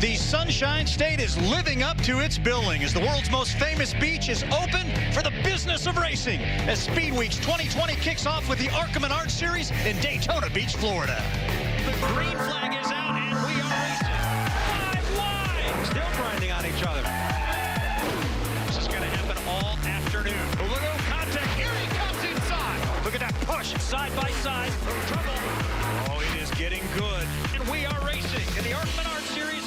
The Sunshine State is living up to its billing as the world's most famous beach is open for the business of racing as Speed Weeks 2020 kicks off with the ARCA Menards Series in Daytona Beach, Florida. The green flag is out and we are racing. 5 wide. Still grinding on each other. This is going to happen all afternoon. Oh, look at contact. Here he comes inside. Look at that push side by side. Trouble. Oh, it is getting good. And we are racing in the ARCA Menards Series.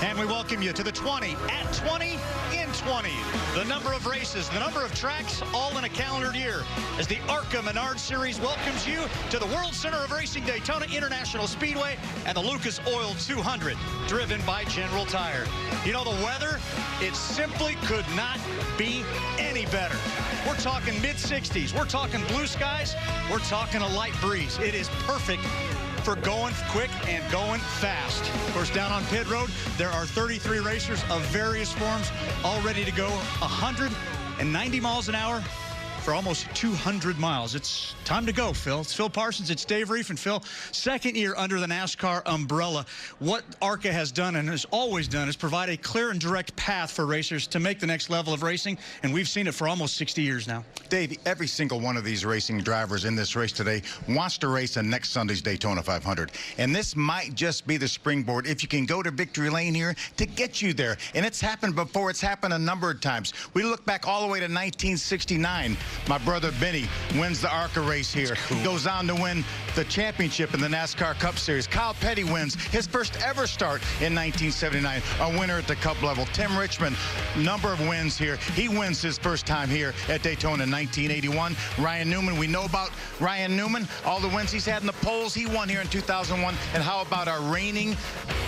And we welcome you to the 20 at 20 in 20. The number of races, the number of tracks, all in a calendar year as the ARCA Menards Series welcomes you to the World Center of Racing Daytona International Speedway and the Lucas Oil 200, driven by General Tire. You know, the weather, it simply could not be any better. We're talking mid-60s. We're talking blue skies. We're talking a light breeze. It is perfect for going quick and going fast. Of course, down on pit road, there are 33 racers of various forms all ready to go 190 miles an hour for almost 200 miles. It's time to go, Phil. It's Phil Parsons. It's Dave Reef. And Phil, second year under the NASCAR umbrella. What ARCA has done and has always done is provide a clear and direct path for racers to make the next level of racing. And we've seen it for almost 60 years now. Dave, every single one of these racing drivers in this race today wants to race in next Sunday's Daytona 500. And this might just be the springboard, if you can go to victory lane here, to get you there. And it's happened before. It's happened a number of times. We look back all the way to 1969. My brother Benny wins the ARCA race here. Cool. Goes on to win the championship in the NASCAR Cup Series. Kyle Petty wins his first ever start in 1979, a winner at the Cup level. Tim Richmond, number of wins here. He wins his first time here at Daytona in 1981. Ryan Newman, we know about Ryan Newman, all the wins he's had in the polls. He won here in 2001. And how about our reigning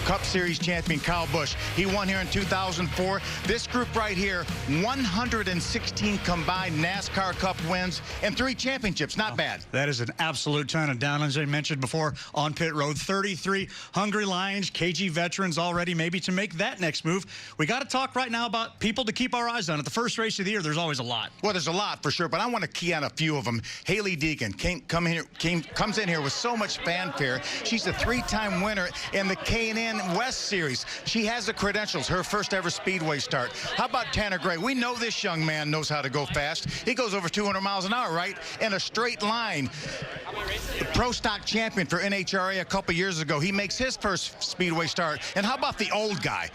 Cup Series champion, Kyle Busch? He won here in 2004. This group right here, 116 combined NASCAR Cup wins and 3 championships. Not bad. That is an absolute ton. And down, as I mentioned before, on pit road, 33 hungry Lions, KG veterans already maybe to make that next move. We got to talk right now about people to keep our eyes on. At the first race of the year, there's always a lot. Well, there's a lot for sure, but I want to key on a few of them. Hailie Deegan comes in here with so much fanfare. She's a 3-time winner in the K&N West Series. She has the credentials, her first ever Speedway start. How about Tanner Gray? We know this young man knows how to go fast. He goes over 200 miles an hour, right? In a straight line. The Pro Stock champion for NHRA a couple years ago. He makes his first Speedway start. And how about the old guy?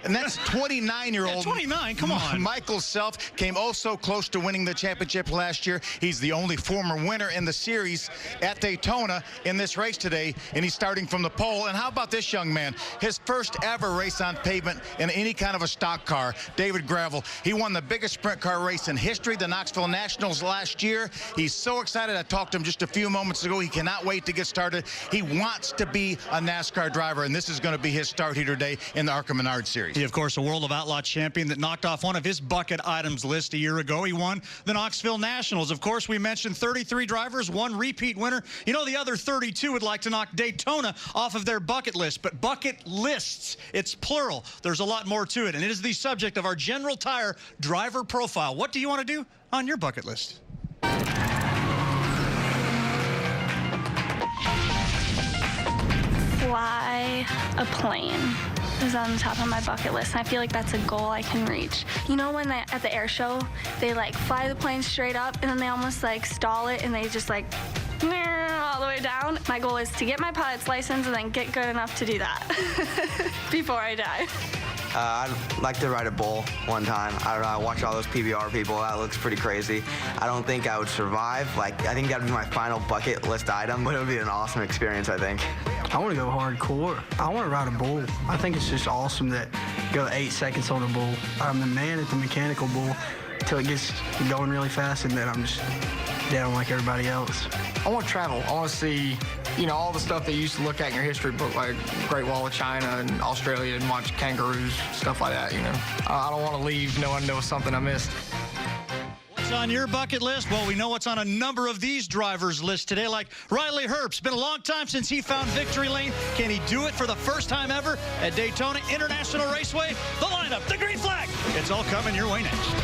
And that's 29-year-old. Yeah, 29, come on. Michael Self came oh so close to winning the championship last year. He's the only former winner in the series at Daytona in this race today, and he's starting from the pole. And how about this young man? His first ever race on pavement in any kind of a stock car, David Gravel. He won the biggest sprint car race in history, the Knoxville Nationals last year. He's so excited. I talked to him just a few moments ago. He cannot wait to get started. He wants to be a NASCAR driver, and this is going to be his start here today in the ARCA Menards Series. He, of course, a World of Outlaw champion that knocked off one of his bucket items list a year ago. He won the Knoxville Nationals. Of course, we mentioned 33 drivers, 1 repeat winner. You know, the other 32 would like to knock Daytona off of their bucket list, but bucket lists, it's plural. There's a lot more to it, and it is the subject of our General Tire driver profile. What do you want to do on your bucket list? Fly a plane is on the top of my bucket list, and I feel like that's a goal I can reach. You know when at the air show, they like fly the plane straight up and then they almost like stall it and they just like all the way down? My goal is to get my pilot's license and then get good enough to do that before I die. I'd like to ride a bull one time. I don't know, I watch all those PBR people. That looks pretty crazy. I don't think I would survive. Like, I think that would be my final bucket list item, but it would be an awesome experience, I think. I want to go hardcore. I want to ride a bull. I think it's just awesome that you go 8 seconds on a bull. I'm the man at the mechanical bull until it gets going really fast, and then I'm just down like everybody else. I want to travel. I want to see, you know, all the stuff that you used to look at in your history book, like Great Wall of China and Australia, and watch kangaroos, stuff like that, you know. I don't want to leave knowing there was something I missed. What's on your bucket list? Well, we know what's on a number of these drivers' lists today, like Riley Herbst. Been a long time since he found victory lane. Can he do it for the first time ever at Daytona International Raceway? The lineup, the green flag. It's all coming your way next.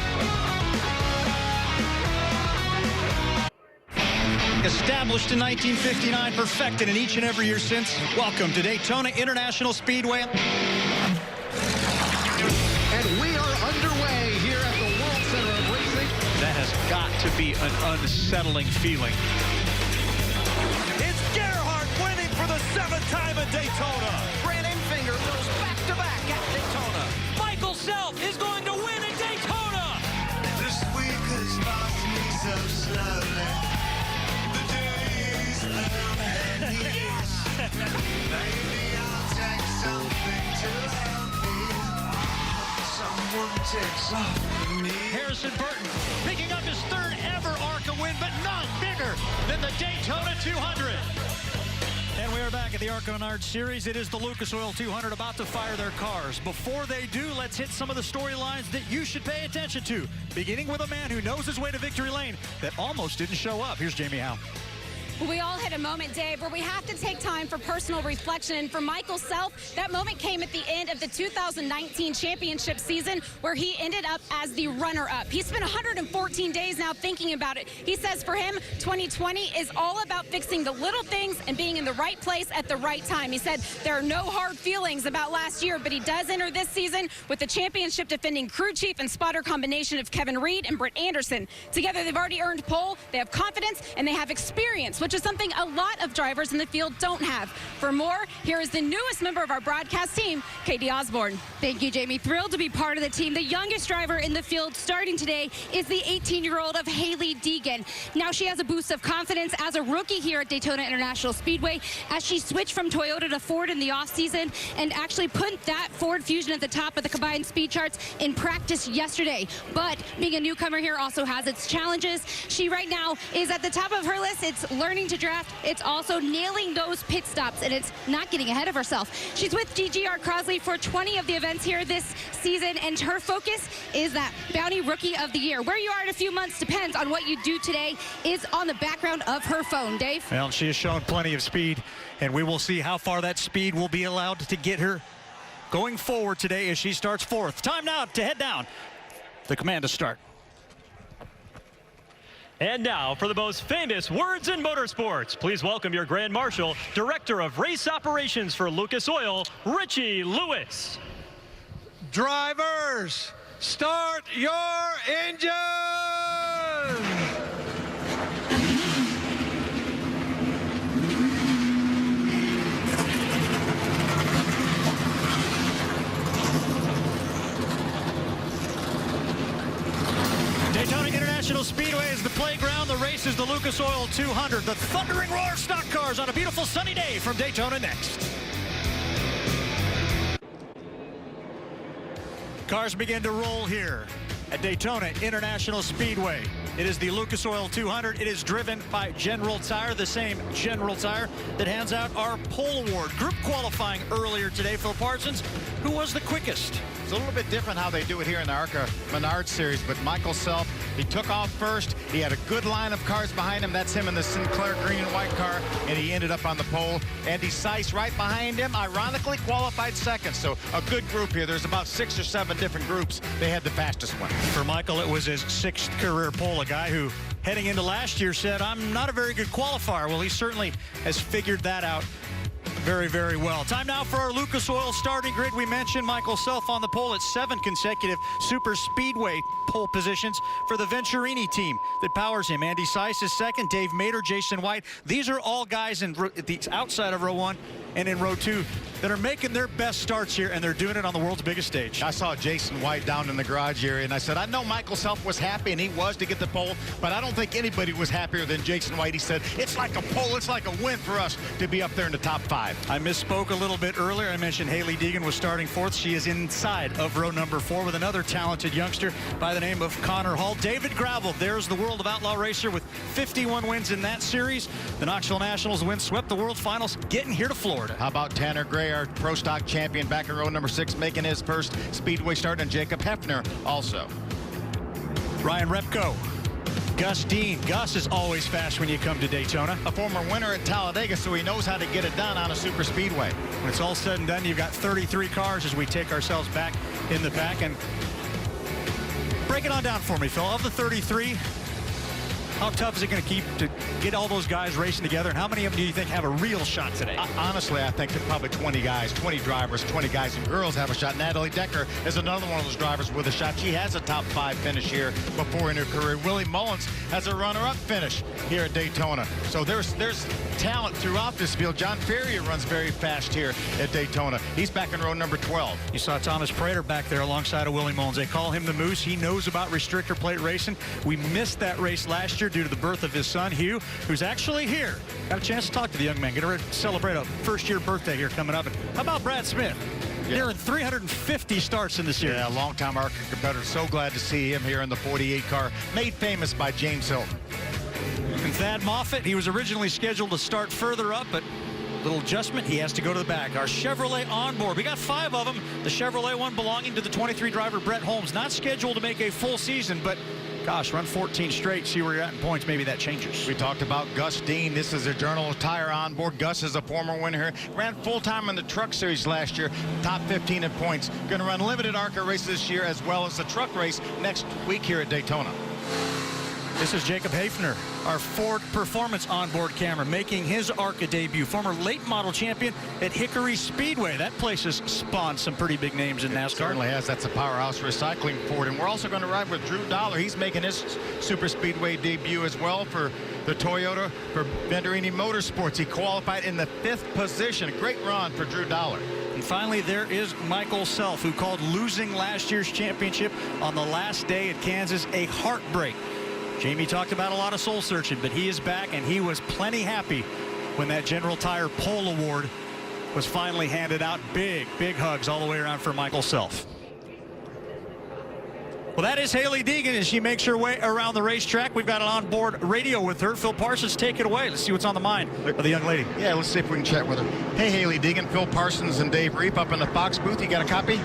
Established in 1959, perfected in each and every year since. Welcome to Daytona International Speedway. And we are underway here at the World Center of Racing. That has got to be an unsettling feeling. It's Gerhart winning for the 7th time at Daytona. Brandon Finger goes back-to-back at Daytona. Michael Self is going to win at Daytona. This week has passed me so slowly. The days and years. Maybe I'll take something to help me. Someone takes off from me. Harrison Burton picking up his 3rd ever ARCA win, but none bigger than the Daytona 200. And we are back at the ARCA Menards Series. It is the Lucas Oil 200 about to fire their cars. Before they do, let's hit some of the storylines that you should pay attention to. Beginning with a man who knows his way to victory lane that almost didn't show up. Here's Jamie Howe. We all hit a moment, Dave, where we have to take time for personal reflection. And for Michael Self, that moment came at the end of the 2019 championship season, where he ended up as the runner-up. He spent 114 days now thinking about it. He says for him, 2020 is all about fixing the little things and being in the right place at the right time. He said there are no hard feelings about last year, but he does enter this season with the championship defending crew chief and spotter combination of Kevin Reed and Britt Anderson. Together, they've already earned pole, they have confidence, and they have experience, which is something a lot of drivers in the field don't have. For more, here is the newest member of our broadcast team, Katie Osborne. Thank you, Jamie. Thrilled to be part of the team. The youngest driver in the field starting today is the 18-year-old of Hailie Deegan. Now she has a boost of confidence as a rookie here at Daytona International Speedway as she switched from Toyota to Ford in the offseason and actually put that Ford Fusion at the top of the combined speed charts in practice yesterday. But being a newcomer here also has its challenges. She right now is at the top of her list. It's learning to draft. It's also nailing those pit stops, and it's not getting ahead of herself. She's with GGR Crosley for 20 of the events here this season, and her focus is that Bounty Rookie of the Year. Where you are in a few months depends on what you do today is on the background of her phone. Dave? Well, she has shown plenty of speed, and we will see how far that speed will be allowed to get her going forward today as she starts 4th. Time now to head down the command to start. And now for the most famous words in motorsports, please welcome your Grand Marshal, Director of Race Operations for Lucas Oil, Richie Lewis. Drivers, start your engines! Daytona International Speedway is the playground. The race is the Lucas Oil 200. The thundering roar of stock cars on a beautiful sunny day from Daytona next. Cars begin to roll here at Daytona International Speedway. It is the Lucas Oil 200. It is driven by General Tire, the same General Tire that hands out our pole award. Group qualifying earlier today. Phil Parsons, who was the quickest? It's a little bit different how they do it here in the ARCA Menards Series, but Michael Self, he took off first. He had a good line of cars behind him. That's him in the Sinclair green and white car, and he ended up on the pole. Andy Seiss right behind him, ironically qualified 2nd. So a good group here. There's about 6 or 7 different groups. They had the fastest one. For Michael, it was his 6th career pole, a guy who heading into last year said, I'm not a very good qualifier. Well, he certainly has figured that out very, very well. Time now for our Lucas Oil starting grid. We mentioned Michael Self on the pole at 7 consecutive super speedway pole positions for the Venturini team that powers him. Andy Seiss is 2nd, Dave Mader, Jason White. These are all guys in the outside of row 1 and in row 2 that are making their best starts here, and they're doing it on the world's biggest stage. I saw Jason White down in the garage area, and I said, I know Michael Self was happy, and he was to get the pole, but I don't think anybody was happier than Jason White. He said, it's like a pole, it's like a win for us to be up there in the top 5. I misspoke a little bit earlier. I mentioned Hailie Deegan was starting 4th. She is inside of row number 4 with another talented youngster by the name of Connor Hall. David Gravel, there's the World of Outlaw Racer with 51 wins in that series. The Knoxville Nationals win, swept the World Finals, getting here to Florida. How about Tanner Gray, our Pro Stock champion, back in row number 6, making his first Speedway start, and Jacob Hefner also. Ryan Repko, Gus Dean. Gus is always fast when you come to Daytona. A former winner at Talladega, so he knows how to get it done on a super speedway. When it's all said and done, you've got 33 cars as we take ourselves back in the pack. And break it on down for me, Phil. Of the 33, How tough is it going to keep to get all those guys racing together? And how many of them do you think have a real shot today? Honestly, I think that probably 20 guys, 20 drivers, 20 guys and girls have a shot. Natalie Decker is another one of those drivers with a shot. She has a top 5 finish here before in her career. Willie Mullins has a runner-up finish here at Daytona. So there's talent throughout this field. John Ferrier runs very fast here at Daytona. He's back in row number 12. You saw Thomas Prater back there alongside of Willie Mullins. They call him the Moose. He knows about restrictor plate racing. We missed that race last year due to the birth of his son, Hugh, who's actually here. Got a chance to talk to the young man. Get ready to celebrate a first-year birthday here coming up. And how about Brad Smith? Yeah. Nearing 350 starts in the series. Yeah, long-time ARCA competitor. So glad to see him here in the 48 car, made famous by James Hilton. And Thad Moffitt, he was originally scheduled to start further up, but little adjustment, he has to go to the back. Our Chevrolet onboard, we got 5 of them. The Chevrolet one belonging to the 23 driver Brett Holmes, not scheduled to make a full season, but gosh, run 14 straight, see where you're at in points. Maybe that changes. We talked about Gus Dean. This is a Journal of Tire onboard. Gus is a former winner here. Ran full-time in the truck series last year. Top 15 in points. Going to run limited ARCA races this year as well as the truck race next week here at Daytona. This is Jacob Hafner, our Ford Performance onboard camera, making his ARCA debut. Former late model champion at Hickory Speedway. That place has spawned some pretty big names in NASCAR. It certainly has. That's a powerhouse recycling Ford. And we're also going to ride with Drew Dollar. He's making his Super Speedway debut as well for the Toyota for Venturini Motorsports. He qualified in the 5th position. A great run for Drew Dollar. And finally, there is Michael Self, who called losing last year's championship on the last day at Kansas a heartbreak. Jamie talked about a lot of soul searching, but he is back, and he was plenty happy when that General Tire Pole Award was finally handed out. Big hugs all the way around for Michael Self. Well, that is Hailie Deegan as she makes her way around the racetrack. We've got an onboard radio with her. Phil Parsons, take it away. Let's see what's on the mind of the young lady. Yeah, let's see if we can chat with her. Hey, Hailie Deegan, Phil Parsons and Dave Reap up in the Fox booth. You got a copy?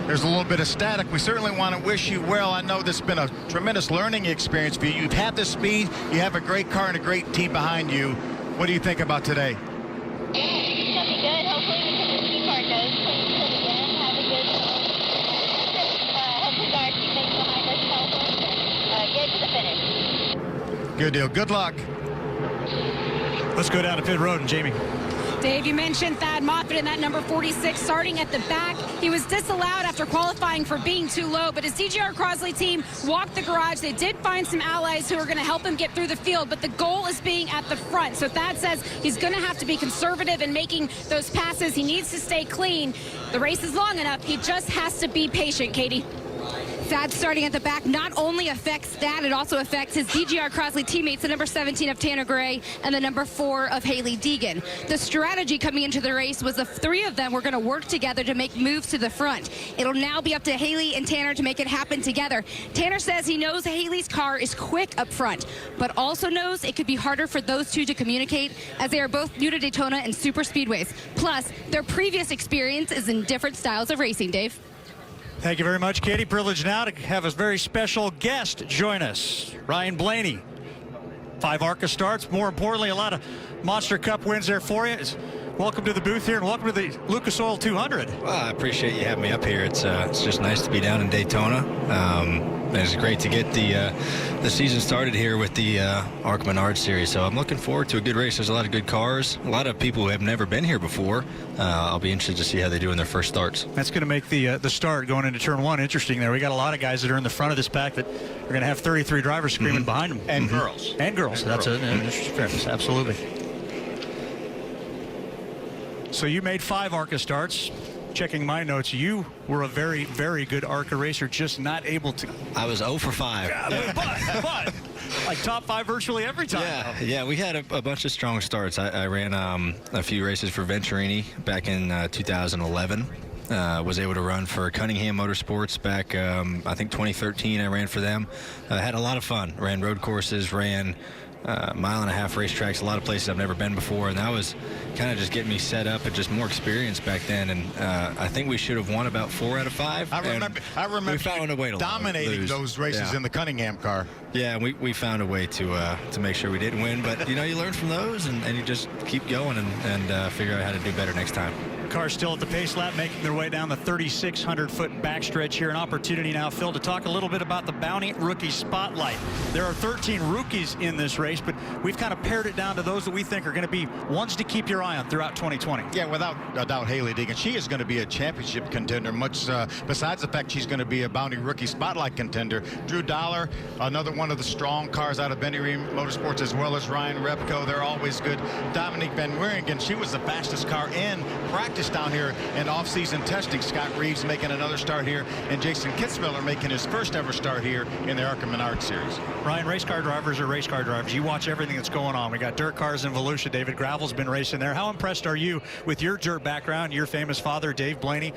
There's a little bit of static. We certainly want to wish you well. I know this has been a tremendous learning experience for you. You've had the speed. You have a great car and a great team behind you. What do you think about today? It's going to be good. Hopefully we can keep our nose clean to the end. Have a good hopefully our teammates behind us help us get to the finish. Good deal. Good luck. Let's go down to pit road, and Jamie. Dave, you mentioned Thad Moffitt in that number 46 starting at the back. He was disallowed after qualifying for being too low, but his DGR Crosley team walked the garage. They did find some allies who are going to help him get through the field, but the goal is being at the front. So Thad says he's going to have to be conservative in making those passes. He needs to stay clean. The race is long enough. He just has to be patient, Katie. Thad starting at the back not only affects Thad, it also affects his DGR Crosley teammates, the number 17 of Tanner Gray and the number 4 of Hailie Deegan. The strategy coming into the race was the 3 of them were going to work together to make moves to the front. It'll now be up to Hailie and Tanner to make it happen together. Tanner says he knows Hailie's car is quick up front, but also knows it could be harder for those two to communicate as they are both new to Daytona and super speedways. Plus, their previous experience is in different styles of racing, Dave. Thank you very much, Katie. Privileged now to have a very special guest join us, Ryan Blaney. 5 ARCA starts. More importantly, a lot of Monster Cup wins there for you. Welcome to the booth here, and welcome to the Lucas Oil 200. Well, I appreciate you having me up here. It's just nice to be down in Daytona. And it's great to get the season started here with the ARCA Menard Series. So I'm looking forward to a good race. There's a lot of good cars, a lot of people who have never been here before. I'll be interested to see how they do in their first starts. That's going to make the start going into turn 1 interesting there. We got a lot of guys that are in the front of this pack that are going to have 33 drivers screaming behind them. And girls. And girls. That's an interesting difference. Absolutely. So you made 5 ARCA starts. Checking my notes, you were a very, very good ARCA racer, just not able to. I was 0 for 5. Yeah, but like top 5 virtually every time. Yeah, we had a bunch of strong starts. I ran a few races for Venturini back in 2011. Was able to run for Cunningham Motorsports back, I think 2013. I ran for them. Had a lot of fun. Ran road courses, ran mile-and-a-half racetracks, a lot of places I've never been before, and that was kind of just getting me set up and just more experience back then. And I think we should have won about 4 out of 5. I remember we found a way to dominating those races in the Cunningham car. Yeah, we found a way to make sure we didn't win, but you know, you learn from those and you just keep going and figure out how to do better next time. cars still at the pace lap, making their way down the 3,600-foot backstretch here. An opportunity now, Phil, to talk a little bit about the Bounty Rookie Spotlight. There are 13 rookies in this race, but we've kind of pared it down to those that we think are going to be ones to keep your eye on throughout 2020. Yeah, without a doubt, Hailie Deegan. She is going to be a championship contender, much besides the fact she's going to be a Bounty Rookie Spotlight contender. Drew Dollar, another one of the strong cars out of Benny Ream Motorsports, as well as Ryan Repko. They're always good. Dominique Van Wieringen, she was the fastest car in practice down here in off-season testing. Scott Reeves making another start here, and Jason Kitzmiller making his first ever start here in the ARCA Menard Series. Ryan, race car drivers are race car drivers. You watch everything that's going on. We got dirt cars in Volusia. David Gravel's been racing there. How impressed are you with your dirt background, your famous father, Dave Blaney,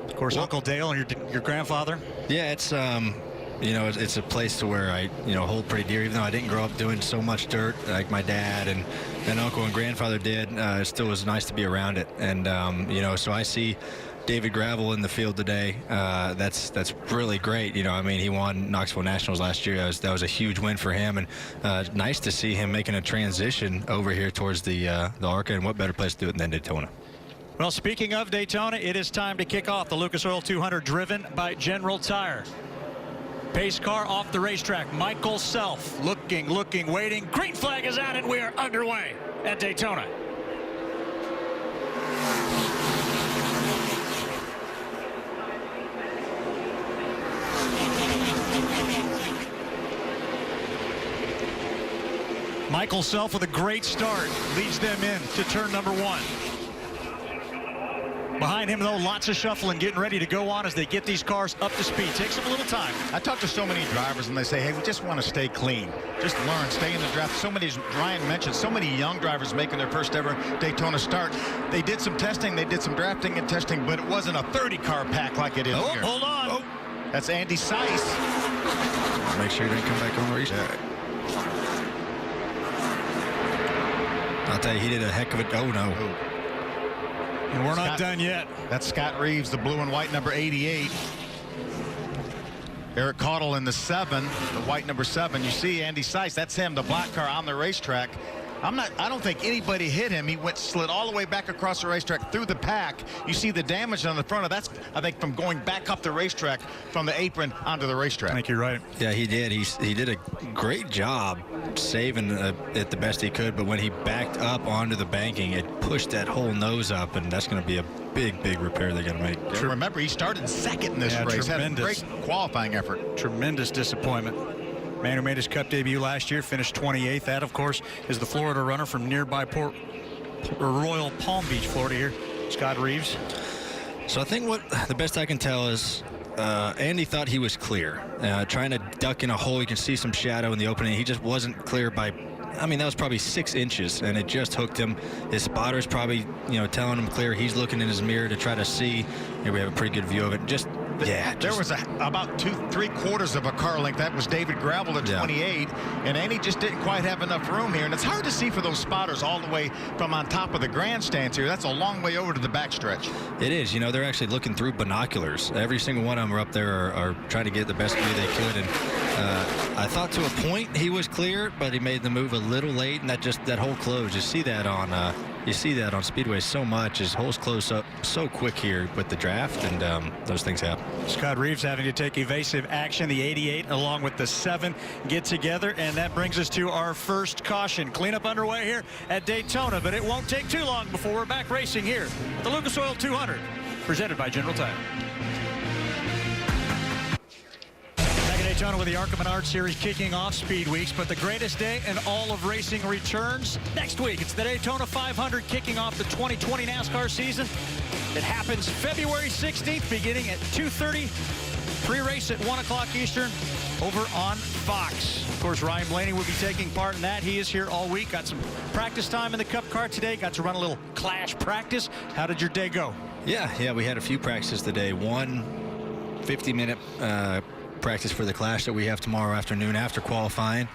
of course, Uncle Dale, and your grandfather? Yeah, it's you know, it's a place to where I, you know, hold pretty dear. Even though I didn't grow up doing so much dirt like my dad and uncle and grandfather did, it still was nice to be around it. And you know, so I see David Gravel in the field today. That's really great. You know, I mean, he won Knoxville Nationals last year. That was a huge win for him, and nice to see him making a transition over here towards the ARCA. And what better place to do it than Daytona? Well, speaking of Daytona, it is time to kick off the Lucas Oil 200 driven by General Tire. Pace car off the racetrack. Michael Self looking, waiting. Green flag is out, and we are underway at Daytona. Michael Self with a great start leads them in to turn number 1. Behind him, though, lots of shuffling, getting ready to go on as they get these cars up to speed. Takes them a little time. I talk to so many drivers, and they say, hey, we just want to stay clean. Just learn, stay in the draft. So many, as Ryan mentioned, so many young drivers making their first ever Daytona start. They did some testing, they did some drafting and testing, but it wasn't a 30-car pack like it is here. Hold on. Oh, that's Andy Seiss. Make sure he didn't come back on the racetrack. I'll tell you, he did a heck of a... Oh, no. And we're not done yet. That's Scott Reeves, the blue and white number 88. Eric Caudle in the 7, the white number 7. You see Andy Seiss, that's him, the black car on the racetrack. I don't think anybody hit him. He slid all the way back across the racetrack through the pack. You see the damage on the front of that's, I think, from going back up the racetrack from the apron onto the racetrack. I think you're right. Yeah, he did. He did a great job saving it the best he could, but when he backed up onto the banking, it pushed that whole nose up, and that's going to be a big repair they're going to make. Yeah, remember, he started second in this race. Had a great qualifying effort. Tremendous disappointment. Man who made his Cup debut last year, finished 28th. That, of course, is the Florida runner from nearby Royal Palm Beach, Florida here, Scott Reeves. So I think what the best I can tell is Andy thought he was clear. Trying to duck in a hole, you can see some shadow in the opening. He just wasn't clear by, I mean, that was probably 6 inches, and it just hooked him. His spotter's probably, you know, telling him clear. He's looking in his mirror to try to see. Here we have a pretty good view of it. There was about 3/4 of a car length. That was David Gravel at 28, and Andy just didn't quite have enough room here. And it's hard to see for those spotters all the way from on top of the grandstands here. That's a long way over to the backstretch. It is. You know, they're actually looking through binoculars. Every single one of them are up there are trying to get the best view they could. And I thought to a point he was clear, but he made the move a little late, and that whole close. You see that on Speedway so much. His holes close up so quick here with the draft, and those things happen. Scott Reeves having to take evasive action. The 88 along with the 7 get together, and that brings us to our first caution. Cleanup underway here at Daytona, but it won't take too long before we're back racing here at the Lucas Oil 200, presented by General Tire. Daytona with the ARCA Menard Series kicking off Speed Weeks, but the greatest day in all of racing returns next week. It's the Daytona 500 kicking off the 2020 NASCAR season. It happens February 16th beginning at 2:30. Pre-race at 1 o'clock Eastern over on Fox. Of course, Ryan Blaney will be taking part in that. He is here all week. Got some practice time in the Cup car today. Got to run a little Clash practice. How did your day go? Yeah, we had a few practices today. One 50-minute practice for the Clash that we have tomorrow afternoon after qualifying.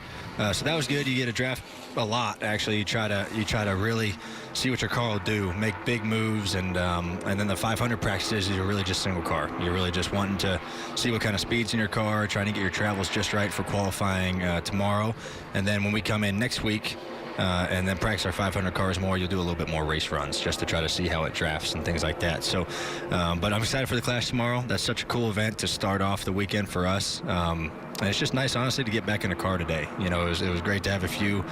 So that was good. You get to draft a lot. Actually, you try to really see what your car will do, make big moves, and then the 500 practices, you're really just single car. You're really just wanting to see what kind of speed's in your car, trying to get your travels just right for qualifying tomorrow. And then when we come in next week, and then practice our 500 cars more. You'll do a little bit more race runs just to try to see how it drafts and things like that. So, but I'm excited for the Clash tomorrow. That's such a cool event to start off the weekend for us. And it's just nice, honestly, to get back in the car today. You know, it was great to have a few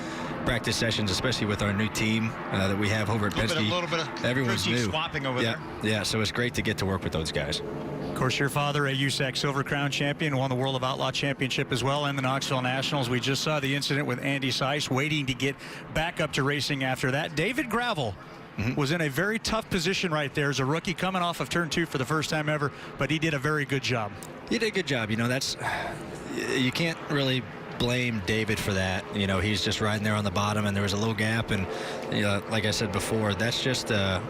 practice sessions, especially with our new team that we have over at Penske. A little bit of everyone's new. swapping over there. Yeah, so it's great to get to work with those guys. Of course, your father, a USAC Silver Crown champion, won the World of Outlaw Championship as well and the Knoxville Nationals. We just saw the incident with Andy Seiss waiting to get back up to racing after that. David Gravel was in a very tough position right there as a rookie coming off of turn 2 for the first time ever, but he did a very good job. He did a good job. You know, you can't really blame David for that. You know, he's just riding there on the bottom, and there was a little gap, and you know, like I said before, that's just a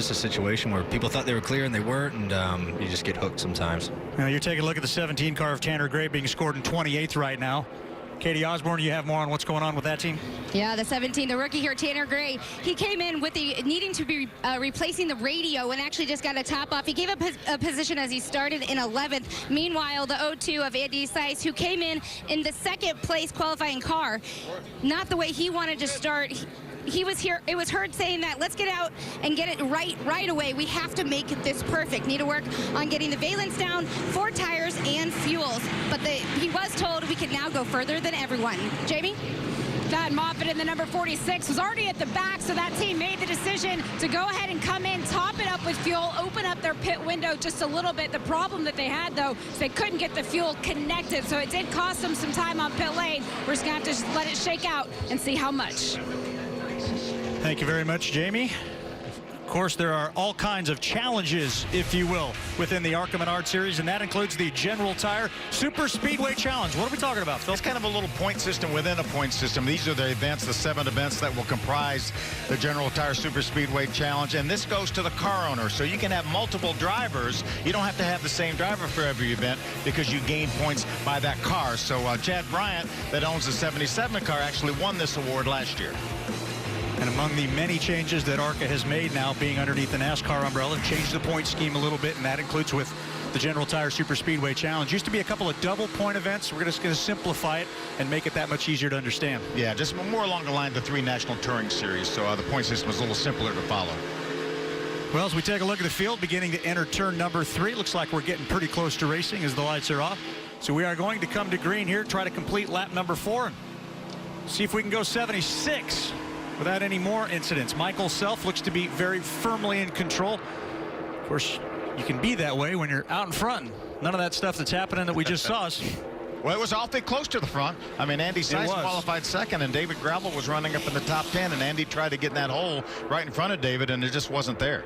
situation where people thought they were clear and they weren't, and you just get hooked sometimes. Now you're taking a look at the 17 car of Tanner Gray being scored in 28th right now. Katie Osborne, you have more on what's going on with that team? Yeah, the 17, the rookie here, Tanner Gray, he came in with the needing to be replacing the radio and actually just got a top off. He gave up a position as he started in 11th. Meanwhile, the 02 of Andy Seiss, who came in the second place qualifying car, not the way he wanted to start. He was here. It was heard saying that let's get out and get it right away. We have to make this perfect. Need to work on getting the valence down, 4 tires and fuels. But he was told we could now go further than everyone. Jamie? Thad Moffitt in the number 46 was already at the back, so that team made the decision to go ahead and come in, top it up with fuel, open up their pit window just a little bit. The problem that they had, though, is they couldn't get the fuel connected, so it did cost them some time on pit lane. We're just going to have to just let it shake out and see how much. Thank you very much, Jamie. Of course, there are all kinds of challenges, if you will, within the ARCA Menard Series, and that includes the General Tire Super Speedway Challenge. What are we talking about, Phil? It's kind of a little point system within a point system. These are the events, the 7 events that will comprise the General Tire Super Speedway Challenge, and this goes to the car owner, so you can have multiple drivers. You don't have to have the same driver for every event because you gain points by that car. So Chad Bryant, that owns the 77 car, actually won this award last year. And among the many changes that ARCA has made now, being underneath the NASCAR umbrella, changed the point scheme a little bit, and that includes with the General Tire Super Speedway Challenge. Used to be a couple of double point events. We're just going to simplify it and make it that much easier to understand. Yeah, just more along the line of the 3 National Touring Series, so the point system is a little simpler to follow. Well, as we take a look at the field, beginning to enter turn number 3, looks like we're getting pretty close to racing as the lights are off. So we are going to come to green here, try to complete lap number 4, and see if we can go 76. Without any more incidents. Michael Self looks to be very firmly in control. Of course, you can be that way when you're out in front. None of that stuff that's happening that we just saw. Well, it was awfully close to the front. I mean, Andy Seiss qualified second, and David Gravel was running up in the top 10, and Andy tried to get in that hole right in front of David, and it just wasn't there.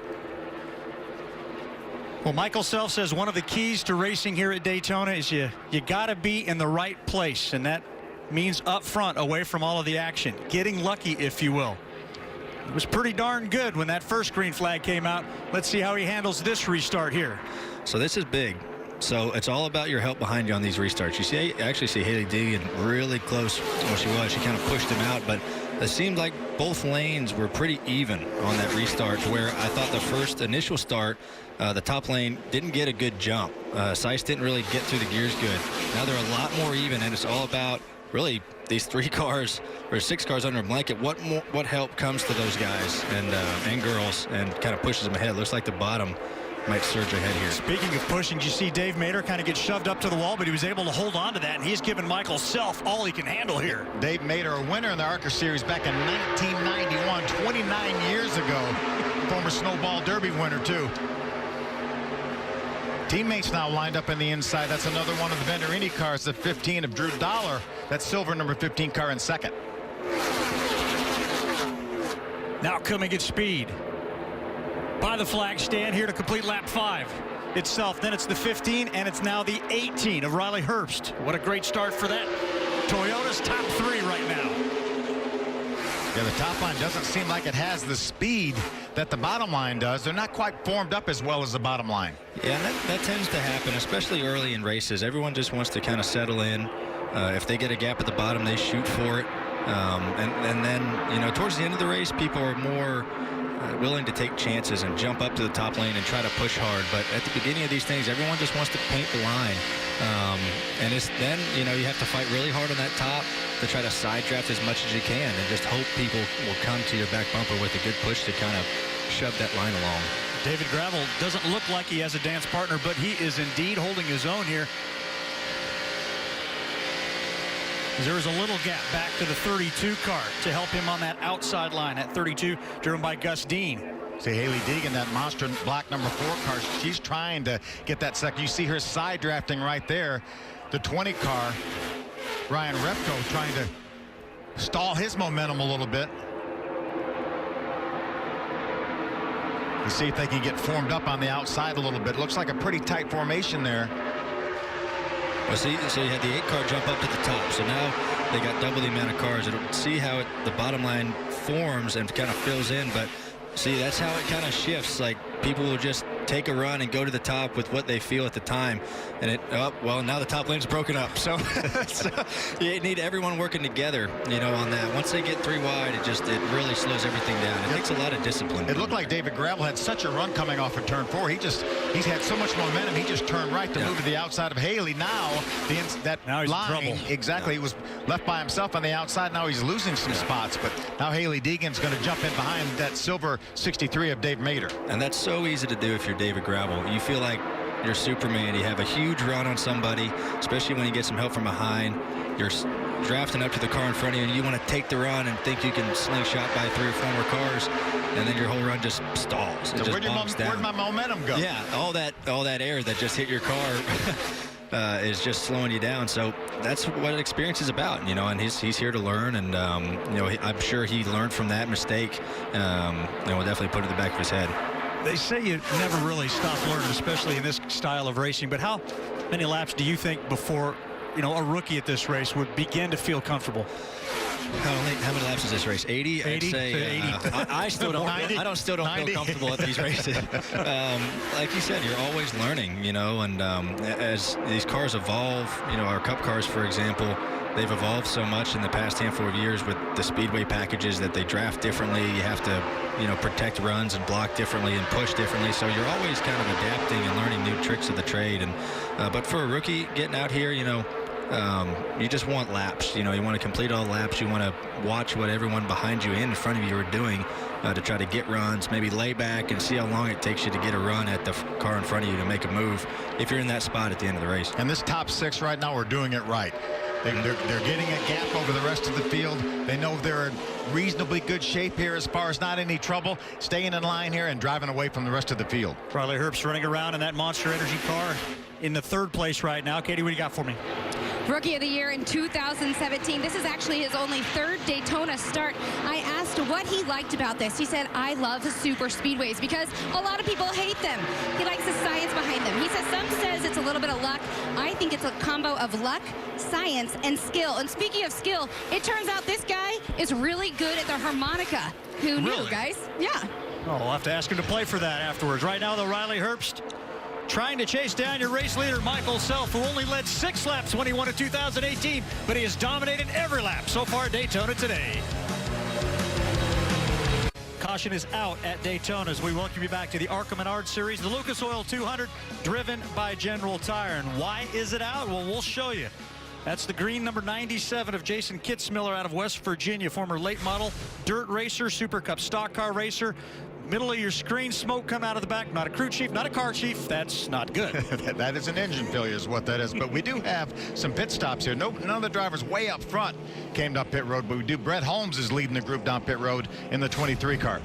Well, Michael Self says one of the keys to racing here at Daytona is you got to be in the right place, and that means up front, away from all of the action, getting lucky, if you will. It was pretty darn good when that first green flag came out. Let's see how he handles this restart here. So this is big. So it's all about your help behind you on these restarts. You actually see Hailie Deegan really close where she was. She kind of pushed him out, but it seemed like both lanes were pretty even on that restart, to where I thought the first initial start, the top lane didn't get a good jump. Seiss didn't really get through the gears good. Now they're a lot more even, and it's all about really these 3 cars or 6 cars under a blanket. What help comes to those guys and girls and kind of pushes them ahead. Looks like the bottom might surge ahead here. Speaking of pushing, you see Dave Mader kind of get shoved up to the wall, but he was able to hold on to that, and he's given Michael Self all he can handle here. Dave Mader, a winner in the ARCA Series back in 1991, 29 years ago. Former Snowball Derby winner, too. Teammates now lined up in the inside. That's another one of the Venturini cars, the 15 of Drew Dollar. That silver number 15 car in second. Now coming at speed. By the flag stand here to complete lap 5 itself. Then it's the 15, and it's now the 18 of Riley Herbst. What a great start for that. Toyota's top 3 right now. Yeah, the top line doesn't seem like it has the speed that the bottom line does. They're not quite formed up as well as the bottom line. Yeah, that tends to happen, especially early in races. Everyone just wants to kind of settle in. If they get a gap at the bottom, they shoot for it. And then, you know, towards the end of the race, people are more willing to take chances and jump up to the top lane and try to push hard. But at the beginning of these things, everyone just wants to paint the line. And then, you know, you have to fight really hard on that top to try to side draft as much as you can and just hope people will come to your back bumper with a good push to kind of shove that line along. David Gravel doesn't look like he has a dance partner, but he is indeed holding his own here. There is a little gap back to the 32 car to help him on that outside line at 32, driven by Gus Dean. See Hailie Deegan, that monster black number 4 car, she's trying to get that second. You see her side drafting right there. The 20 car, Ryan Repko, trying to stall his momentum a little bit. To see if they can get formed up on the outside a little bit. Looks like a pretty tight formation there. Well, see, so you had the 8 car jump up to the top. So now they got double the amount of cars. See how the bottom line forms and kind of fills in. But see, that's how it kind of shifts. Like, people will just take a run and go to the top with what they feel at the time. And well, now the top lane's broken up. So, you need everyone working together, you know, on that. Once they get 3 wide, it really slows everything down. It takes a lot of discipline. It looked like David Gravel had such a run coming off of turn 4. He's had so much momentum. He just turned right to move to the outside of Hailie. Now now he's line, in trouble. Exactly. He was left by himself on the outside. Now he's losing some spots. But now Hailie Deegan's going to jump in behind that silver 63 of Dave Mader. And that's so easy to do if you're David Gravel. You feel like you're Superman. You have a huge run on somebody, especially when you get some help from behind. You're drafting up to the car in front of you, and you want to take the run and think you can slingshot by 3 or 4 more cars, and then your whole run just stalls. So where'd my momentum go? Yeah, all that air that just hit your car is just slowing you down. So that's what experience is about, you know. And he's here to learn, and you know, I'm sure he learned from that mistake, and will definitely put it in the back of his head. They say you never really stop learning, especially in this style of racing. But how many laps do you think before, you know, a rookie at this race would begin to feel comfortable? How many laps is this race? 80? 80 I'd say, 80. I still don't. 90, I don't feel comfortable at these races. Like you said, you're always learning, you know. And as these cars evolve, you know, our Cup cars, for example, they've evolved so much in the past handful of years with the Speedway packages that they draft differently. You have to, you know, protect runs and block differently and push differently. So you're always kind of adapting and learning new tricks of the trade. And but for a rookie getting out here, you know, you just want laps. You know, you want to complete all laps. You want to watch what everyone behind you and in front of you are doing to try to get runs, maybe lay back and see how long it takes you to get a run at the car in front of you to make a move if you're in that spot at the end of the race. And this top 6 right now are doing it right. They're getting a gap over the rest of the field. They know they're in reasonably good shape here as far as not any trouble, staying in line here and driving away from the rest of the field. Riley Herbst running around in that Monster Energy car in the 3rd place right now. Katie, what do you got for me? Rookie of the Year in 2017. This is actually his only 3rd Daytona start. I asked what he liked about this. He said, I love super speedways because a lot of people hate them. He likes the science behind them. He says some says it's a little bit of luck. I think it's a combo of luck, science, and skill. And speaking of skill, it turns out this guy is really good at the harmonica. Who knew, guys? Yeah. Oh, we'll have to ask him to play for that afterwards. Right now, though, Riley Herbst trying to chase down your race leader, Michael Self, who only led 6 laps when he won in 2018, but he has dominated every lap so far at Daytona today. Caution is out at Daytona as we welcome you back to the ARCA Menard Series, the Lucas Oil 200, driven by General Tire. And why is it out? Well, we'll show you. That's the green number 97 of Jason Kitzmiller out of West Virginia, former late model dirt racer, Super Cup stock car racer. Middle of your screen, smoke come out of the back. Not a crew chief, not a car chief. That's not good. That is an engine failure is what that is. But we do have some pit stops here. None of the drivers way up front came down pit road, but we do. Brett Holmes is leading the group down pit road in the 23 car.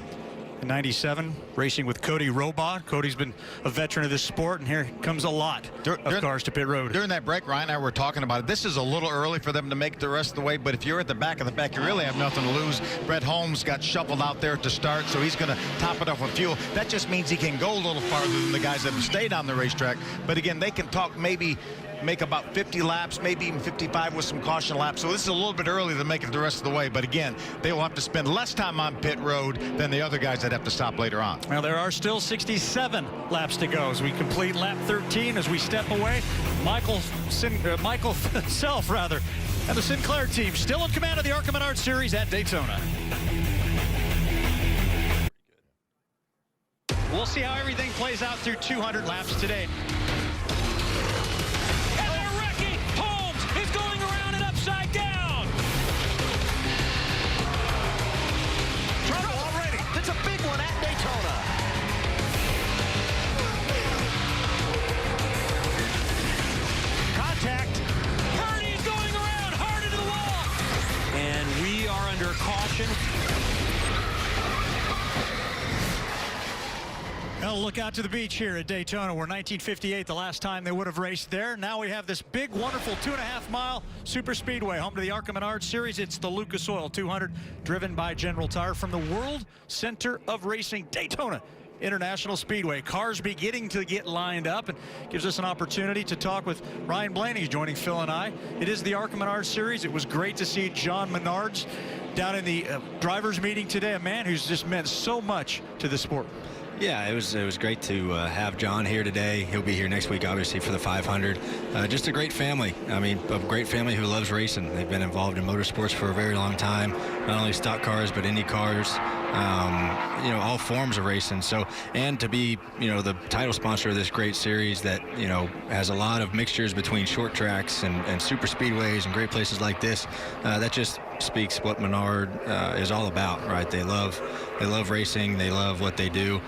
97, racing with Cody Robaugh. Cody's been a veteran of this sport, and here comes a lot of cars to pit road. During that break, Ryan and I were talking about it. This is a little early for them to make the rest of the way, but if you're at the back of the pack, you really have nothing to lose. Brett Holmes got shuffled out there to start, so he's going to top it off with fuel. That just means he can go a little farther than the guys that have stayed on the racetrack. But again, they can talk maybe make about 50 laps, maybe even 55 with some caution laps. So this is a little bit early to make it the rest of the way. But again, they will have to spend less time on pit road than the other guys that have to stop later on. Well, there are still 67 laps to go as we complete lap 13 as we step away. Michael Self, rather, and the Sinclair team still in command of the ARCA Menard Series at Daytona. We'll see how everything plays out through 200 laps today. Well, look out to the beach here at Daytona, where 1958, the last time they would have raced there. Now we have this big, wonderful 2.5-mile super speedway, home to the ARCA Menards Series. It's the Lucas Oil 200, driven by General Tire from the World Center of Racing, Daytona International Speedway. Cars beginning to get lined up, and gives us an opportunity to talk with Ryan Blaney, joining Phil and I. It is the ARCA Menards Series. It was great to see John Menards down in the drivers meeting today, a man who's just meant so much to the sport. Yeah, it was great to have John here today. He'll be here next week, obviously, for the 500. Just a great family. I mean, a great family who loves racing. They've been involved in motorsports for a very long time, not only stock cars, but Indy cars, you know, all forms of racing. So, and to be, you know, the title sponsor of this great series that, you know, has a lot of mixtures between short tracks and super speedways and great places like this, that just speaks what Menard is all about, right? They love racing. They love what they do.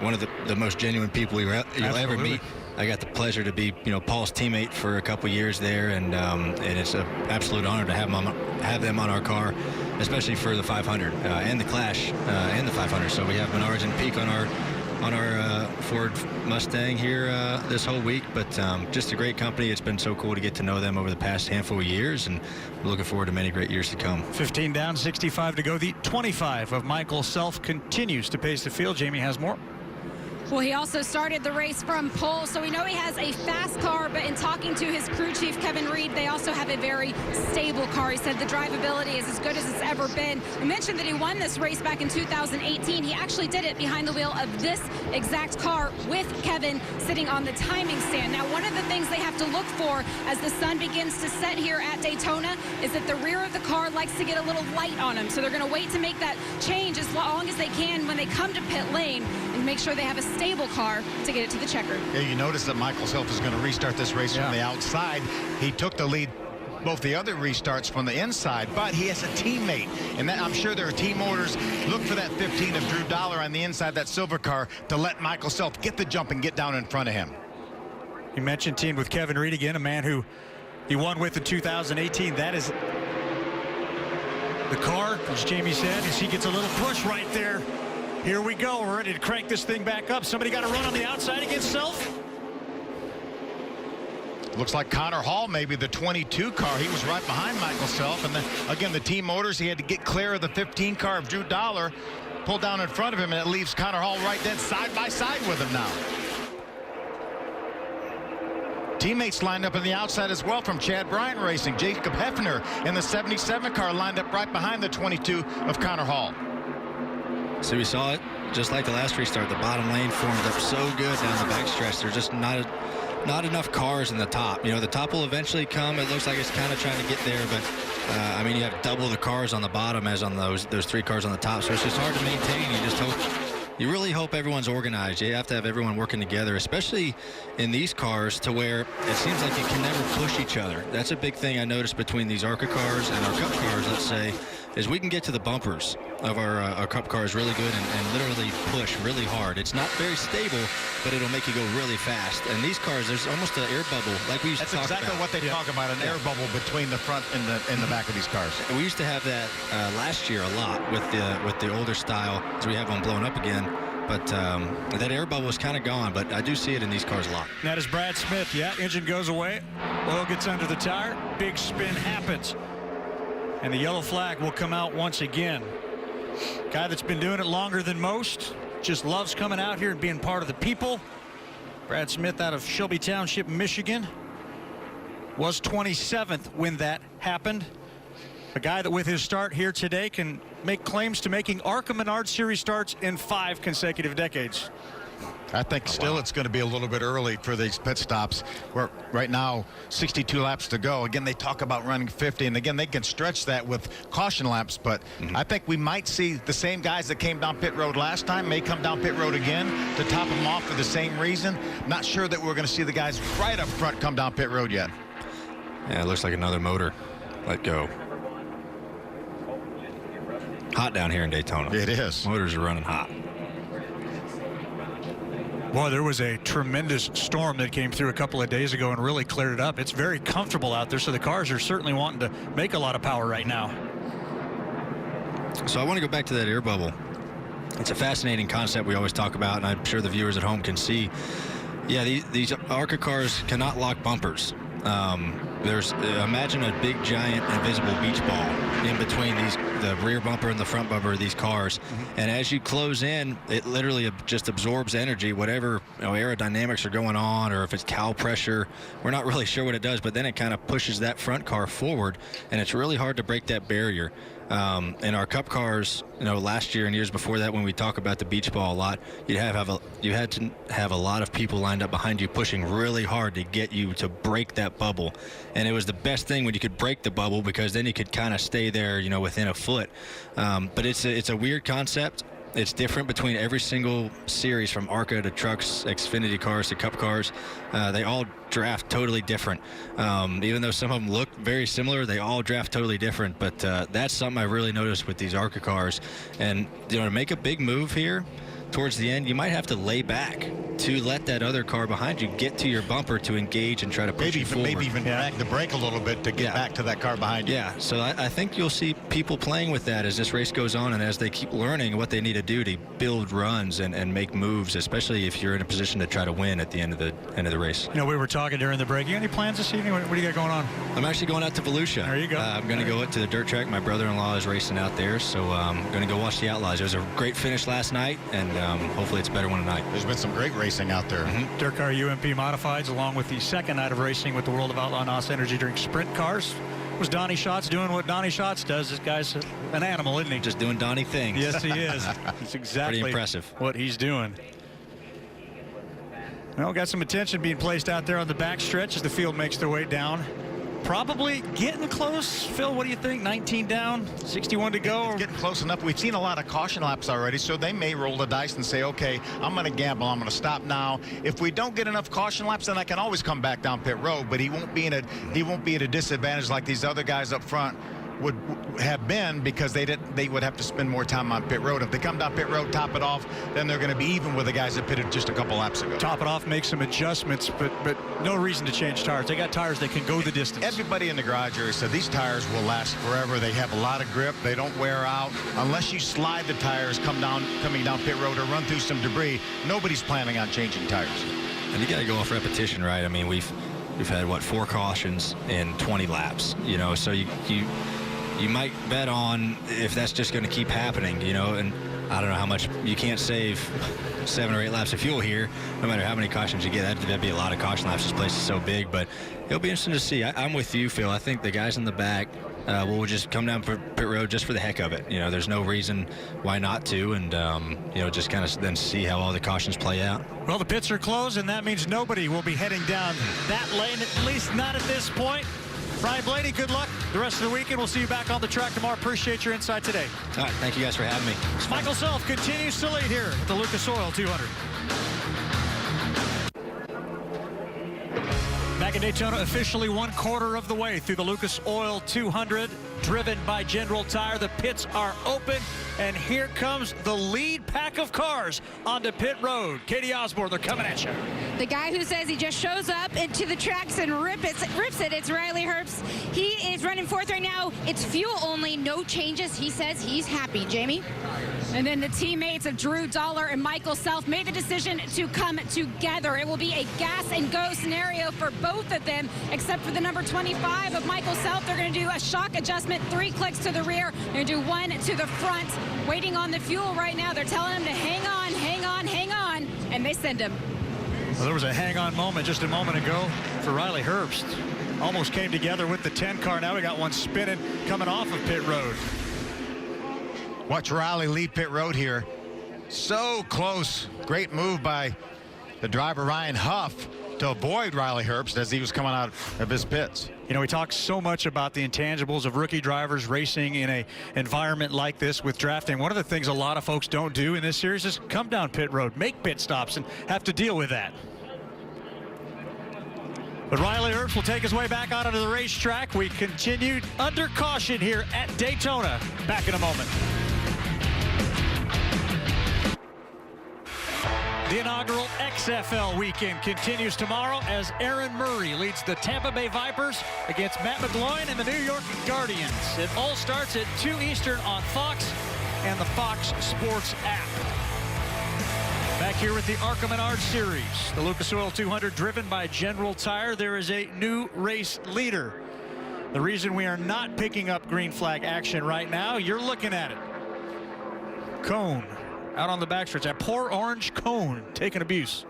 One of the most genuine people you'll ever meet. I got the pleasure to be, you know, Paul's teammate for a couple years there, and it's an absolute honor to have them on our car, especially for the 500 and the Clash and the 500. So we have Menards and Peak on our Ford Mustang here this whole week, but just a great company. It's been so cool to get to know them over the past handful of years, and we're looking forward to many great years to come. 15 down, 65 to go. The 25 of Michael Self continues to pace the field. Jamie has more. Well, he also started the race from pole, so we know he has a fast car, but in talking to his crew chief, Kevin Reed, they also have a very stable car. He said the drivability is as good as it's ever been. We mentioned that he won this race back in 2018. He actually did it behind the wheel of this exact car with Kevin sitting on the timing stand. Now, one of the things they have to look for as the sun begins to set here at Daytona is that the rear of the car likes to get a little light on them. So they're going to wait to make that change as long as they can when they come to pit lane and make sure they have a stable car to get it to the checker. Yeah, you notice that Michael Self is going to restart this race from the outside. He took the lead both the other restarts from the inside, but he has a teammate, and that, I'm sure there are team orders. Look for that 15 of Drew Dollar on the inside, that silver car, to let Michael Self get the jump and get down in front of him. You mentioned teamed with Kevin Reed again, a man who he won with in 2018. That is the car, as Jamie said, as he gets a little push right there. Here we go. We're ready to crank this thing back up. Somebody got to run on the outside against Self. Looks like Connor Hall, maybe the 22 car. He was right behind Michael Self. And then, again, the team orders, he had to get clear of the 15 car of Drew Dollar, pull down in front of him, and it leaves Connor Hall right then side by side with him now. Teammates lined up on the outside as well from Chad Bryant Racing. Jacob Hefner in the 77 car lined up right behind the 22 of Connor Hall. So we saw it just like the last restart. The bottom lane formed up so good down the backstretch. There's just not enough cars in the top. You know, the top will eventually come. It looks like it's kind of trying to get there, but I mean, you have double the cars on the bottom as on those 3 cars on the top. So it's just hard to maintain. You just hope. You really hope everyone's organized. You have to have everyone working together, especially in these cars, to where it seems like you can never push each other. That's a big thing I noticed between these ARCA cars and our Cup cars, let's say, is we can get to the bumpers of our Cup cars really good and literally push really hard. It's not very stable, but it'll make you go really fast. And these cars, there's almost an air bubble, like we used to talk about. That's exactly what they talk about, an air bubble between the front and the back of these cars. And we used to have that last year a lot with the older style, so we have one blown up again. But that air bubble is kind of gone, but I do see it in these cars a lot. That is Brad Smith. Yeah, engine goes away. Oil gets under the tire. Big spin happens. And the yellow flag will come out once again. Guy that's been doing it longer than most. Just loves coming out here and being part of the people. Brad Smith out of Shelby Township, Michigan. Was 27th when that happened. A guy that with his start here today can make claims to making ARCA Menards Series starts in 5 consecutive decades. I think still it's going to be a little bit early for these pit stops. Where right now 62 laps to go. Again, they talk about running 50, and again they can stretch that with caution laps, but I think we might see the same guys that came down pit road last time may come down pit road again to top them off for the same reason. Not sure that we're going to see the guys right up front come down pit road yet. Yeah, it looks like another motor let go. Hot down here in Daytona. It is. Motors are running hot. Boy, there was a tremendous storm that came through a couple of days ago and really cleared it up. It's very comfortable out there, so the cars are certainly wanting to make a lot of power right now. So I want to go back to that air bubble. it's a fascinating concept we always talk about, and I'm sure the viewers at home can see. Yeah, these ARCA cars cannot lock bumpers. Imagine a big, giant, invisible beach ball in between the rear bumper and the front bumper of these cars. And as you close in, it literally just absorbs energy, whatever aerodynamics are going on, or if it's cow pressure. We're not really sure what it does, but then it kind of pushes that front car forward, and it's really hard to break that barrier. In our Cup cars, last year and years before that, when we talk about the beach ball a lot, you had to have a lot of people lined up behind you pushing really hard to get you to break that bubble. And it was the best thing when you could break the bubble, because then you could kind of stay there, within a foot. But it's a weird concept. It's different between every single series, from ARCA to trucks, Xfinity cars to Cup cars. They all draft totally different. Even though some of them look very similar, they all draft totally different. But that's something I really noticed with these ARCA cars. And to make a big move here towards the end, you might have to lay back to let that other car behind you get to your bumper to engage and try to push you forward. Maybe even drag the brake a little bit to get back to that car behind you. Yeah, so I think you'll see people playing with that as this race goes on, and as they keep learning what they need to do to build runs and make moves, especially if you're in a position to try to win at the end of the race. We were talking during the break. You got any plans this evening? What do you got going on? I'm actually going out to Volusia. There you go. I'm going to go to the dirt track. My brother-in-law is racing out there, so I'm going to go watch the Outlaws. It was a great finish last night, and hopefully it's a better one tonight. There's been some great racing out there. Dirt Car UMP Modifieds, along with the second night of racing with the World of Outlaw NOS Energy Drink Sprint Cars. Was Donnie Schatz doing what Donnie Schatz does? This guy's an animal, isn't he? Just doing Donnie things. Yes, he is. It's exactly pretty impressive what he's doing. Well, got some attention being placed out there on the backstretch as the field makes their way down. Probably getting close. Phil, what do you think? 19 down, 61 to go. It's getting close enough. We've seen a lot of caution laps already, so they may roll the dice and say, okay, I'm going to gamble. I'm going to stop now. If we don't get enough caution laps, then I can always come back down pit road, but he won't be at a disadvantage like these other guys up front would have been, because they would have to spend more time on pit road. If they come down pit road, top it off, then they're going to be even with the guys that pitted just a couple laps ago. Top it off, make some adjustments, but no reason to change tires. They got tires that can go the distance. Everybody in the garage area said these tires will last forever. They have a lot of grip. They don't wear out. Unless you slide the tires coming down pit road or run through some debris, nobody's planning on changing tires. And you got to go off repetition, right? I mean, we've had, 4 cautions in 20 laps, so you might bet on if that's just going to keep happening, and I don't know how much you can't save 7 or 8 laps of fuel here, no matter how many cautions you get. That'd be a lot of caution laps. This place is so big, but it'll be interesting to see. I'm with you, Phil. I think the guys in the back will just come down pit road just for the heck of it. There's no reason why not to, and just kind of then see how all the cautions play out. Well, the pits are closed, and that means nobody will be heading down that lane, at least not at this point. Ryan Blaney, good luck the rest of the weekend. We'll see you back on the track tomorrow. Appreciate your insight today. All right, thank you guys for having me. Michael Self continues to lead here at the Lucas Oil 200. Back in Daytona, officially 1/4 of the way through the Lucas Oil 200, driven by General Tire. The pits are open, and here comes the lead pack of cars onto pit road. Katie Osborne, they're coming at you. The guy who says he just shows up into the tracks and rips it, it's Riley Herbst. He is running 4th right now. It's fuel only, no changes. He says he's happy. Jamie? And then the teammates of Drew Dollar and Michael Self made the decision to come together. It will be a gas and go scenario for both of them, except for the number 25 of Michael Self. They're going to do a shock adjustment, 3 clicks to the rear. They're going to do 1 to the front. Waiting on the fuel right now. They're telling him to hang on, hang on, hang on, and they send him. Well, there was a hang-on moment just a moment ago for Riley Herbst. Almost came together with the 10 car. Now we got one spinning coming off of pit road. Watch Riley lead pit road here. So close. Great move by the driver, Ryan Huff, to avoid Riley Herbst as he was coming out of his pits. We talk so much about the intangibles of rookie drivers racing in a environment like this with drafting. One of the things a lot of folks don't do in this series is come down pit road, make pit stops, and have to deal with that. But Riley Herbst will take his way back out onto the racetrack. We continued under caution here at Daytona. Back in a moment. The inaugural XFL weekend continues tomorrow as Aaron Murray leads the Tampa Bay Vipers against Matt McGloin and the New York Guardians. It all starts at 2 Eastern on Fox. and the Fox Sports app. Back here with the ARCA Menard Series, the Lucas Oil 200 driven by General Tire. There is a new race leader. The reason we are not picking up green flag action right now, you're looking at it. Cone out on the backstretch. That poor orange cone taking abuse.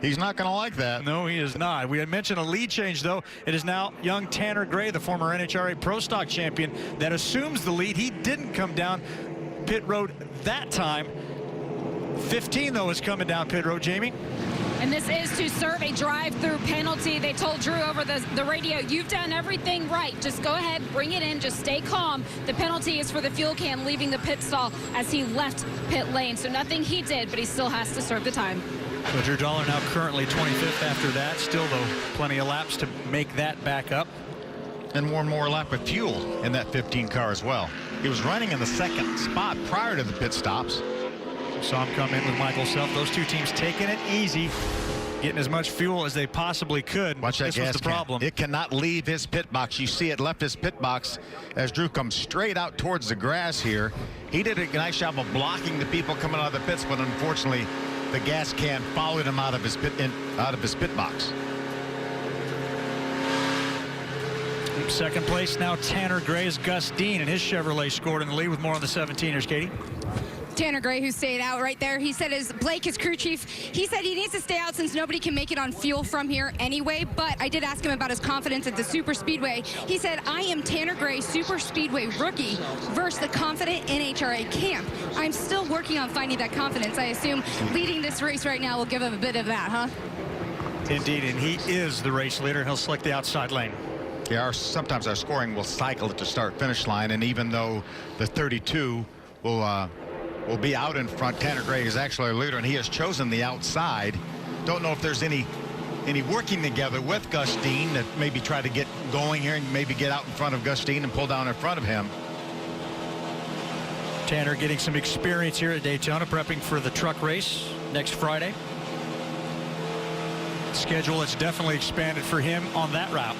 He's not going to like that. No, he is not. We had mentioned a lead change, though. It is now young Tanner Gray, the former NHRA Pro Stock champion, that assumes the lead. He didn't come down pit road that time. 15, though, is coming down pit road, Jamie. And this is to serve a drive-through penalty. They told Drew over the radio, you've done everything right. Just go ahead, bring it in, just stay calm. The penalty is for the fuel can leaving the pit stall as he left pit lane. So nothing he did, but he still has to serve the time. So Drew Dollar now currently 25th after that. Still, though, plenty of laps to make that back up. And one more lap of fuel in that 15 car as well. He was running in the second spot prior to the pit stops. Saw him come in with Michael Self. Those two teams taking it easy, getting as much fuel as they possibly could. Watch that this gas was the problem. It cannot leave his pit box. You see it left his pit box as Drew comes straight out towards the grass here. He did a nice job of blocking the people coming out of the pits, but unfortunately the gas can followed him out of his pit box. Second place now Tanner Gray's Gus Dean, and his Chevrolet scored in the lead with more on the 17ers. Katie. Tanner Gray, who stayed out right there, he said Blake, his crew chief, he said he needs to stay out since nobody can make it on fuel from here anyway. But I did ask him about his confidence at the Super Speedway. He said, I am Tanner Gray, Super Speedway rookie versus the confident NHRA camp. I'm still working on finding that confidence. I assume leading this race right now will give him a bit of that, huh? Indeed, and he is the race leader. He'll select the outside lane. Yeah, sometimes our scoring will cycle at the start-finish line, and even though the 32 will be out in front, Tanner Gray is actually our leader, and he has chosen the outside. Don't know if there's any working together with Gus Dean that maybe try to get going here and maybe get out in front of Gus Dean and pull down in front of him. Tanner getting some experience here at Daytona, prepping for the truck race next Friday. Schedule has definitely expanded for him on that route.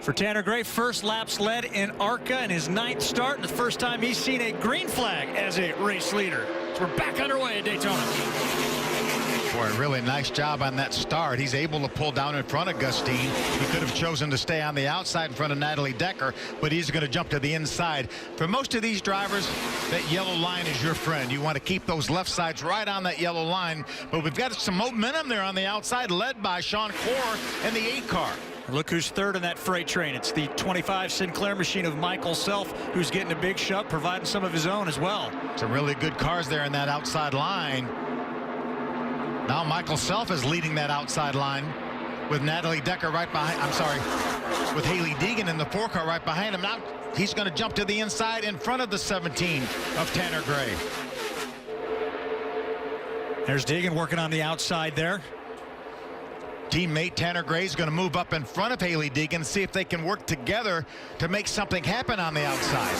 For Tanner Gray, first laps led in ARCA in his 9th start, and the first time he's seen a green flag as a race leader. So we're back underway at Daytona. Boy, really nice job on that start. He's able to pull down in front of Gus Dean. He could have chosen to stay on the outside in front of Natalie Decker, but he's going to jump to the inside. For most of these drivers, that yellow line is your friend. You want to keep those left sides right on that yellow line, but we've got some momentum there on the outside, led by Sean Corr and the 8 car. Look who's third in that freight train. It's the 25 Sinclair machine of Michael Self, who's getting a big shove, providing some of his own as well. Some really good cars there in that outside line. Now Michael Self is leading that outside line with Natalie Decker right behind. I'm sorry, with Hailie Deegan in the 4 car right behind him. Now he's going to jump to the inside in front of the 17 of Tanner Gray. There's Deegan working on the outside there. Teammate Tanner Gray is going to move up in front of Hailie Deegan and see if they can work together to make something happen on the outside.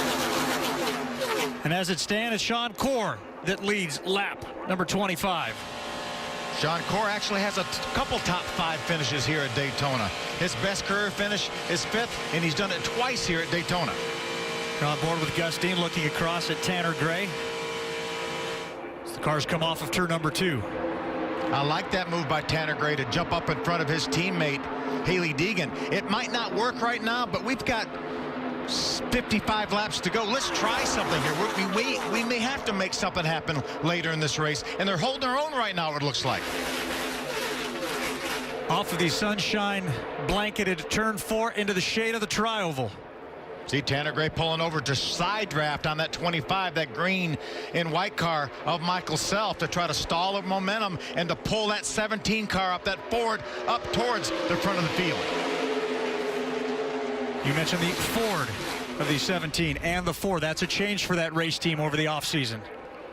And as it stands, it's Sean Corr that leads lap number 25. Sean Corr actually has a couple top 5 finishes here at Daytona. His best career finish is 5th, and he's done it twice here at Daytona. On board with Gus Dean, looking across at Tanner Gray. As the cars come off of turn number 2. I like that move by Tanner Gray to jump up in front of his teammate Hailie Deegan. It might not work right now, but we've got 55 laps to go. Let's try something here. We may have to make something happen later in this race, and they're holding their own right now, it looks like. Off of the sunshine blanketed turn 4 into the shade of the tri-oval. See Tanner Gray pulling over to side draft on that 25, that green and white car of Michael Self, to try to stall the momentum and to pull that 17 car up, that Ford, up towards the front of the field. You mentioned the Ford of the 17 and the Ford. That's a change for that race team over the offseason.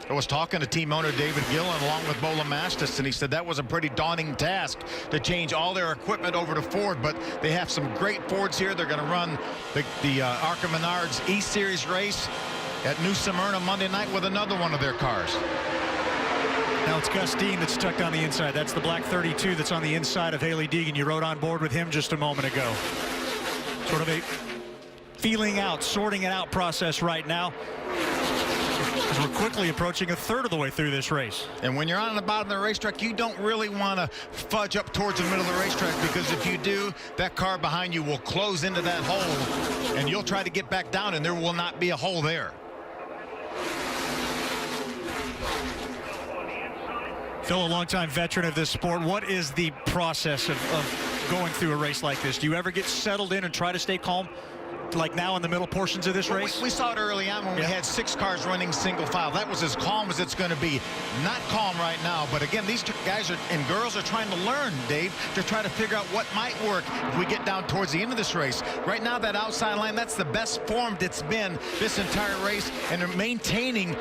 I was talking to team owner David Gillen along with Bola Mastis, and he said that was a pretty daunting task to change all their equipment over to Ford, but they have some great Fords here. They're going to run the ARCA Menards E-Series race at New Smyrna Monday night with another one of their cars. Now it's Gus Dean that's tucked on the inside. That's the black 32 that's on the inside of Hailie Deegan. You rode on board with him just a moment ago. Sort of a feeling out, sorting it out process right now, as we're quickly approaching a third of the way through this race. And when you're on the bottom of the racetrack, you don't really want to fudge up towards the middle of the racetrack, because if you do, that car behind you will close into that hole, and you'll try to get back down, and there will not be a hole there. Phil, a longtime veteran of this sport, what is the process of going through a race like this? Do you ever get settled in and try to stay calm, like now in the middle portions of this race? We saw it early on when we had 6 cars running single file. That was as calm as it's going to be. Not calm right now, but again, these guys and girls are trying to learn, Dave, to try to figure out what might work if we get down towards the end of this race. Right now, that outside line, that's the best formed it's been this entire race, and they're maintaining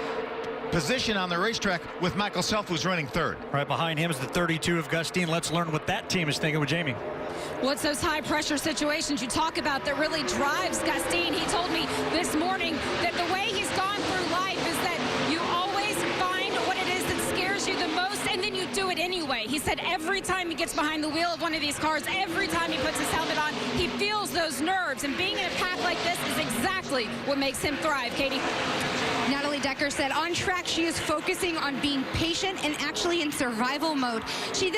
position on the racetrack with Michael Self, who's running third. Right behind him is the 32 of Gustine. Let's learn what that team is thinking with Jamie. Well, it's those high-pressure situations you talk about that really drives Gustine. He told me this morning that the way he's gone through life is that you always find what it is that scares you the most, and then you do it anyway. He said every time he gets behind the wheel of one of these cars, every time he puts his helmet on, he feels those nerves, and being in a pack like this is exactly what makes him thrive. Katie? Natalie Decker said on track she is focusing on being patient and actually in survival mode. She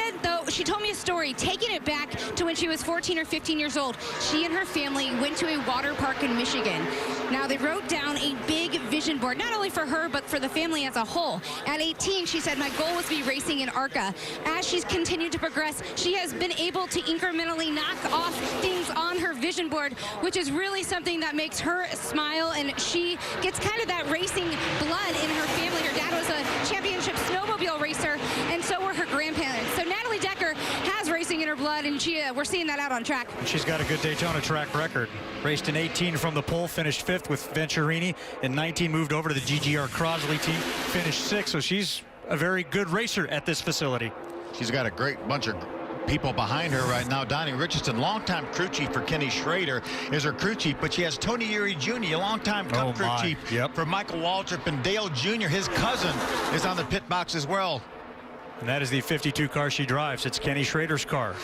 told me a story, taking it back to when she was 14 or 15 years old. She and her family went to a water park in Michigan. Now, they wrote down a big vision board, not only for her, but for the family as a whole. At 18, she said, my goal was to be racing in ARCA. As she's continued to progress, she has been able to incrementally knock off things on her vision board, which is really something that makes her smile, and she gets kind of that racing blood in her family. Her dad was a championship snowmobile racer, and so were her grandparents. So Natalie Decker has racing in her blood, and we're seeing that out on track. She's got a good Daytona track record. Raced in 18 from the pole, finished 5th with Venturini. In 19, moved over to the GGR Crosley team, finished 6th. So she's a very good racer at this facility. She's got a great bunch of people behind her right now. Donnie Richardson, longtime crew chief for Kenny Schrader, is her crew chief, but she has Tony Uri Jr., a longtime Cup crew chief for Michael Waltrip, and Dale Jr., his cousin, is on the pit box as well. And that is the 52 car she drives. It's Kenny Schrader's car.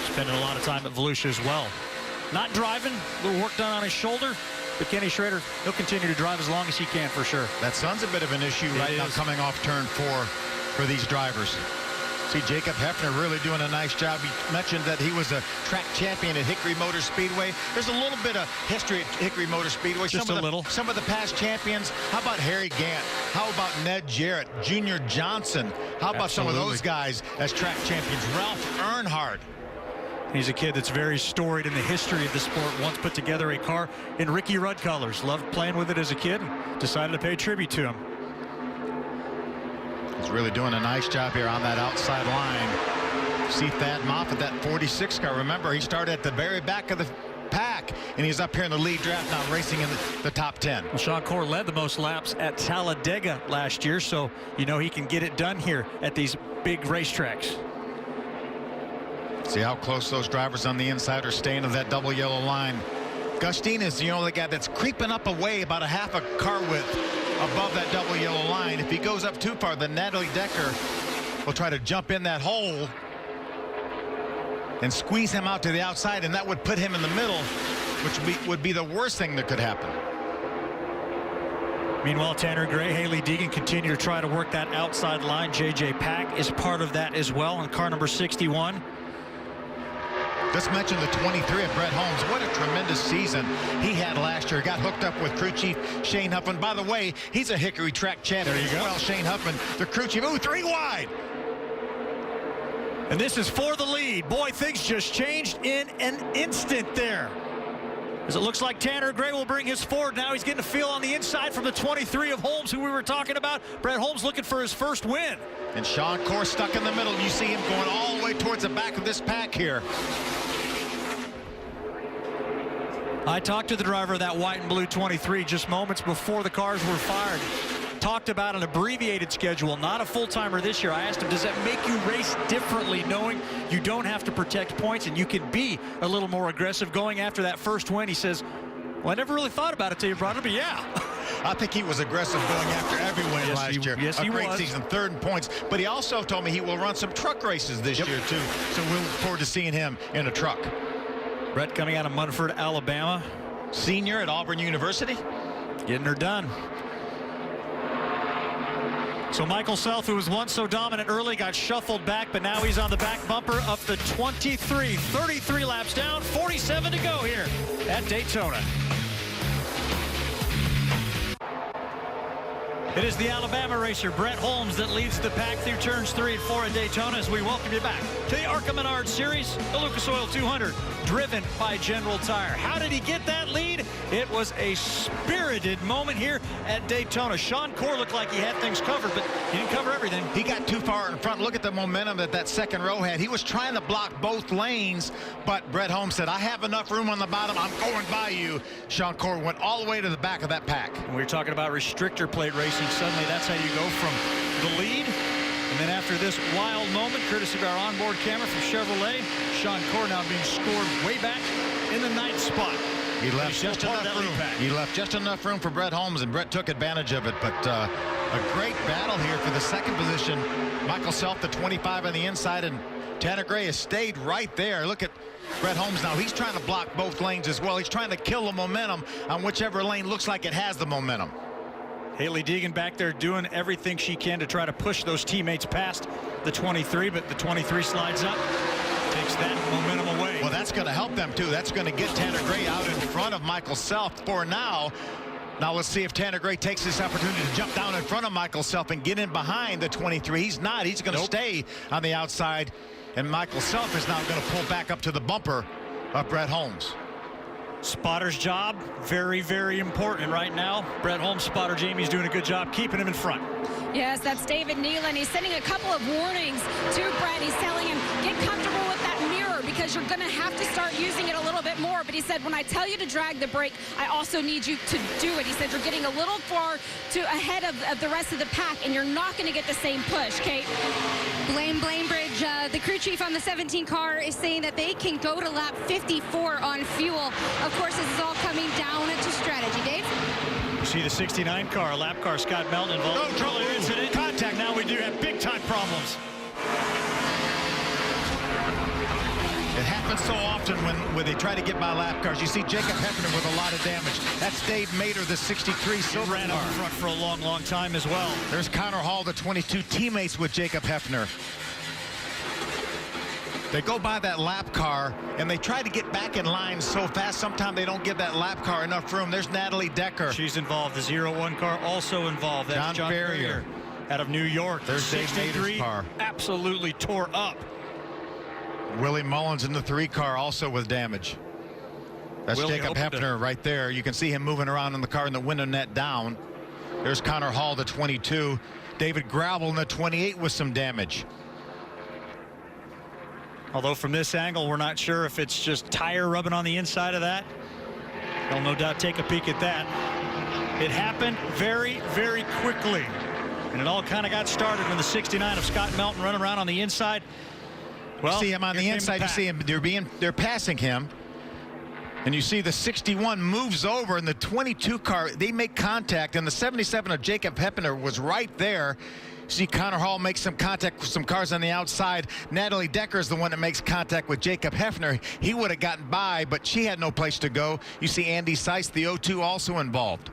Spending a lot of time at Volusia as well. Not driving, a little work done on his shoulder, but Kenny Schrader, he'll continue to drive as long as he can for sure. That sun's a bit of an issue right now coming off turn 4 for these drivers. See Jacob Hefner really doing a nice job. He mentioned that he was a track champion at Hickory Motor Speedway. There's a little bit of history at Hickory Motor Speedway. Just a little. Some of the past champions. How about Harry Gant? How about Ned Jarrett? Junior Johnson? How about some of those guys as track champions? Ralph Earnhardt. He's a kid that's very storied in the history of the sport. Once put together a car in Ricky Rudd colors. Loved playing with it as a kid. Decided to pay tribute to him. He's really doing a nice job here on that outside line. See Thad Moffitt, that 46 car. Remember, he started at the very back of the pack, and he's up here in the lead draft now, racing in the top 10. Well, Sean Corr led the most laps at Talladega last year, so you know he can get it done here at these big racetracks. See how close those drivers on the inside are staying to that double yellow line. Gustine is the only guy that's creeping up away about a half a car width above that double yellow line. If he goes up too far, then Natalie Decker will try to jump in that hole and squeeze him out to the outside, and that would put him in the middle, which would be the worst thing that could happen. Meanwhile, Tanner Gray, Haley Deegan continue to try to work that outside line. J.J. Pack is part of that as well in car number 61. Just mention the 23 of Brett Holmes. What a tremendous season he had last year. Got hooked up with crew chief Shane Huffman. By the way, he's a Hickory track champion. There you go. Well, Shane Huffman, the crew chief. Ooh, 3 wide. And this is for the lead. Boy, things just changed in an instant there. As it looks like Tanner Gray will bring his Ford. Now he's getting a feel on the inside from the 23 of Holmes, who we were talking about. Brett Holmes looking for his first win. And Sean Corr stuck in the middle. You see him going all the way towards the back of this pack here. I talked to the driver of that white and blue 23 just moments before the cars were fired. Talked about an abbreviated schedule, not a full-timer this year. I asked him, does that make you race differently, knowing you don't have to protect points and you can be a little more aggressive going after that first win? He says, well, I never really thought about it till you brought it up, but yeah. I think he was aggressive going after every win last year. Yes, he was. A great season, 3rd in points. But he also told me he will run some truck races this year, too. So we'll look forward to seeing him in a truck. Brett coming out of Munford, Alabama. senior at Auburn University, getting her done. So Michael Self, who was once so dominant early, got shuffled back, but now he's on the back bumper up the 23. 33 laps down, 47 to go here at Daytona. It is the Alabama racer, Brett Holmes, that leads the pack through turns 3 and 4 at Daytona as we welcome you back to the ARCA Menard Series, the Lucas Oil 200, driven by General Tire. How did he get that lead? It was a spirited moment here at Daytona. Sean Corr looked like he had things covered, but he didn't cover everything. He got too far in front. Look at the momentum that second row had. He was trying to block both lanes, but Brett Holmes said, I have enough room on the bottom. I'm going by you. Sean Corr went all the way to the back of that pack. And we're talking about restrictor plate racing. Suddenly that's how you go from the lead. And then after this wild moment, courtesy of our onboard camera from Chevrolet, Sean Corr now being scored way back in the 9th spot. He left just enough room. He left just enough room for Brett Holmes, and Brett took advantage of it. But a great battle here for the second position. Michael Self, the 25 on the inside, and Tanner Gray has stayed right there. Look at Brett Holmes now. He's trying to block both lanes as well. He's trying to kill the momentum on whichever lane looks like it has the momentum. Hailie Deegan back there doing everything she can to try to push those teammates past the 23, but the 23 slides up, takes that momentum away. Well, that's going to help them too. That's going to get Tanner Gray out in front of Michael Self for now. Now let's see if Tanner Gray takes this opportunity to jump down in front of Michael Self and get in behind the 23. He's not. He's going to stay on the outside, and Michael Self is now going to pull back up to the bumper of Brett Holmes. Spotter's job, very, very important right now. Brett Holmes, spotter Jamie's doing a good job keeping him in front. Yes, that's David Nealon. He's sending a couple of warnings to Brett. He's telling him, get comfortable with that mirror because you're going to have to start using it a little bit more. But he said, when I tell you to drag the brake, I also need you to do it. He said, you're getting a little far ahead of the rest of the pack, and you're not going to get the same push, Kate. Blaine Blanebridge, the crew chief on the 17 car, is saying that they can go to lap 54 on fuel. Of course, this is all coming down to strategy. Dave? You see the 69 car, a lap car, Scott Melton involved. No trouble, incident, contact. Now we do have big-time problems. It happens so often when they try to get by lap cars. You see Jacob Hefner with a lot of damage. That's Dave Mater, the 63 silver ran up in front for a long, long time as well. There's Connor Hall, the 22, teammates with Jacob Hefner. They go by that lap car, and they try to get back in line so fast, sometimes they don't give that lap car enough room. There's Natalie Decker. She's involved. The 01 car also involved. That's John Ferrier out of New York. There's Dave Mater's car. Absolutely tore up. Willie Mullins in the 3 car also with damage. That's Willie Jacob Hefner right there. You can see him moving around in the car and the window net down. There's Connor Hall, the 22. David Gravel in the 28 with some damage. Although from this angle, we're not sure if it's just tire rubbing on the inside of that. They'll no doubt take a peek at that. It happened very, very quickly. And it all kind of got started when the 69 of Scott Melton running around on the inside. Well, you see him on the inside. You see him. They're passing him. And you see the 61 moves over, and the 22 car, they make contact, and the 77 of Jacob Hefner was right there. See Connor Hall makes some contact with some cars on the outside. Natalie Decker is the one that makes contact with Jacob Hefner. He would have gotten by, but she had no place to go. You see Andy Seiss, the 02, also involved.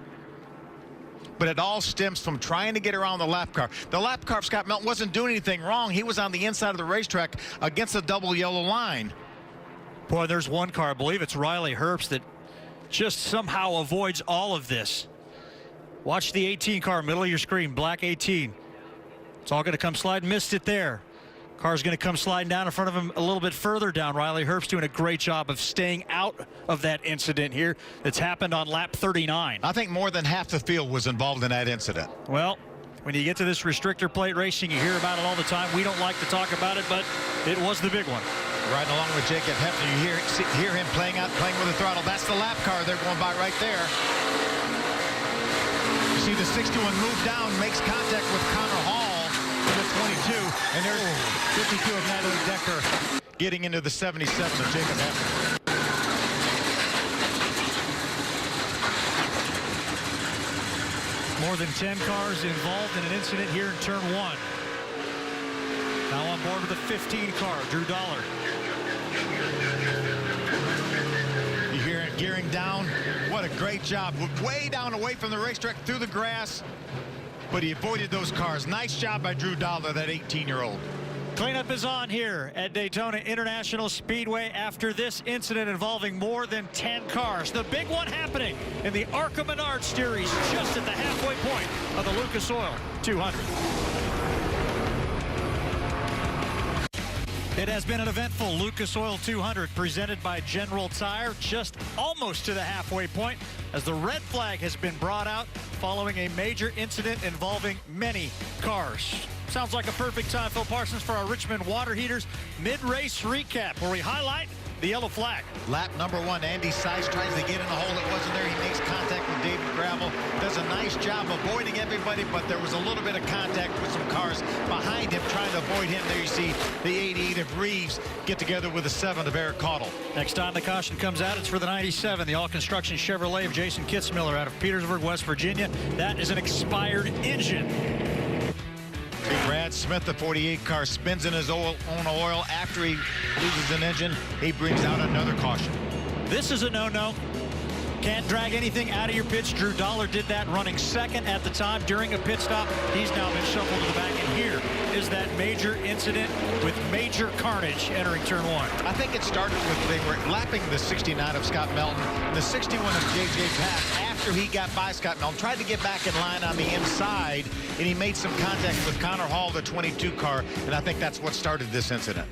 But it all stems from trying to get around the lap car. The lap car of Scott Melton wasn't doing anything wrong. He was on the inside of the racetrack against the double yellow line. Boy, there's one car, I believe it's Riley Herbst, that just somehow avoids all of this. Watch the 18 car, middle of your screen, black 18. It's all going to come sliding. Missed it there. Car's going to come sliding down in front of him a little bit further down. Riley Herbst doing a great job of staying out of that incident here that's happened on lap 39. I think more than half the field was involved in that incident. Well, when you get to this restrictor plate racing, you hear about it all the time. We don't like to talk about it, but it was the big one. Right along with Jacob Hefner, you hear him playing with the throttle. That's the lap car they're going by right there. You see the 61 move down, makes contact with Connor Hall. The 22, and there's 52 of Natalie Decker getting into the 77 of Jacob Hefner. More than 10 cars involved in an incident here in turn 1. Now on board with the 15 car, Drew Dollar. You hear it gearing down. what a great job. Way down away from the racetrack through the grass, but he avoided those cars. Nice job by Drew Dollar, that 18-year-old. Cleanup is on here at Daytona International Speedway after this incident involving more than 10 cars. The big one happening in the ARCA Menard Series, just at the halfway point of the Lucas Oil 200. It has been an eventful Lucas Oil 200 presented by General Tire, just almost to the halfway point as the red flag has been brought out following a major incident involving many cars. Sounds like a perfect time, Phil Parsons, for our Richmond Water Heaters mid-race recap, where we highlight the yellow flag. Lap number 1, Andy Seiss tries to get in a hole that wasn't there. He makes contact with David Gravel. Does a nice job avoiding everybody, but there was a little bit of contact with some cars behind him trying to avoid him. There you see the 88 of Reeves get together with the 7 of Eric Caudle. Next time the caution comes out, it's for the 97, the all-construction Chevrolet of Jason Kitzmiller out of Petersburg, West Virginia. That is an expired engine. Brad Smith, the 48 car, spins in his own oil after he loses an engine. He brings out another caution. This is a no-no. Can't drag anything out of your pits. Drew Dollar did that running second at the time during a pit stop. He's now been shuffled to the back, and here is that major incident with major carnage entering turn 1. I think it started with they were lapping the 69 of Scott Melton and the 61 of J.J. Papp. After he got by Scott Melton, tried to get back in line on the inside, and he made some contact with Connor Hall, the 22 car, and I think that's what started this incident.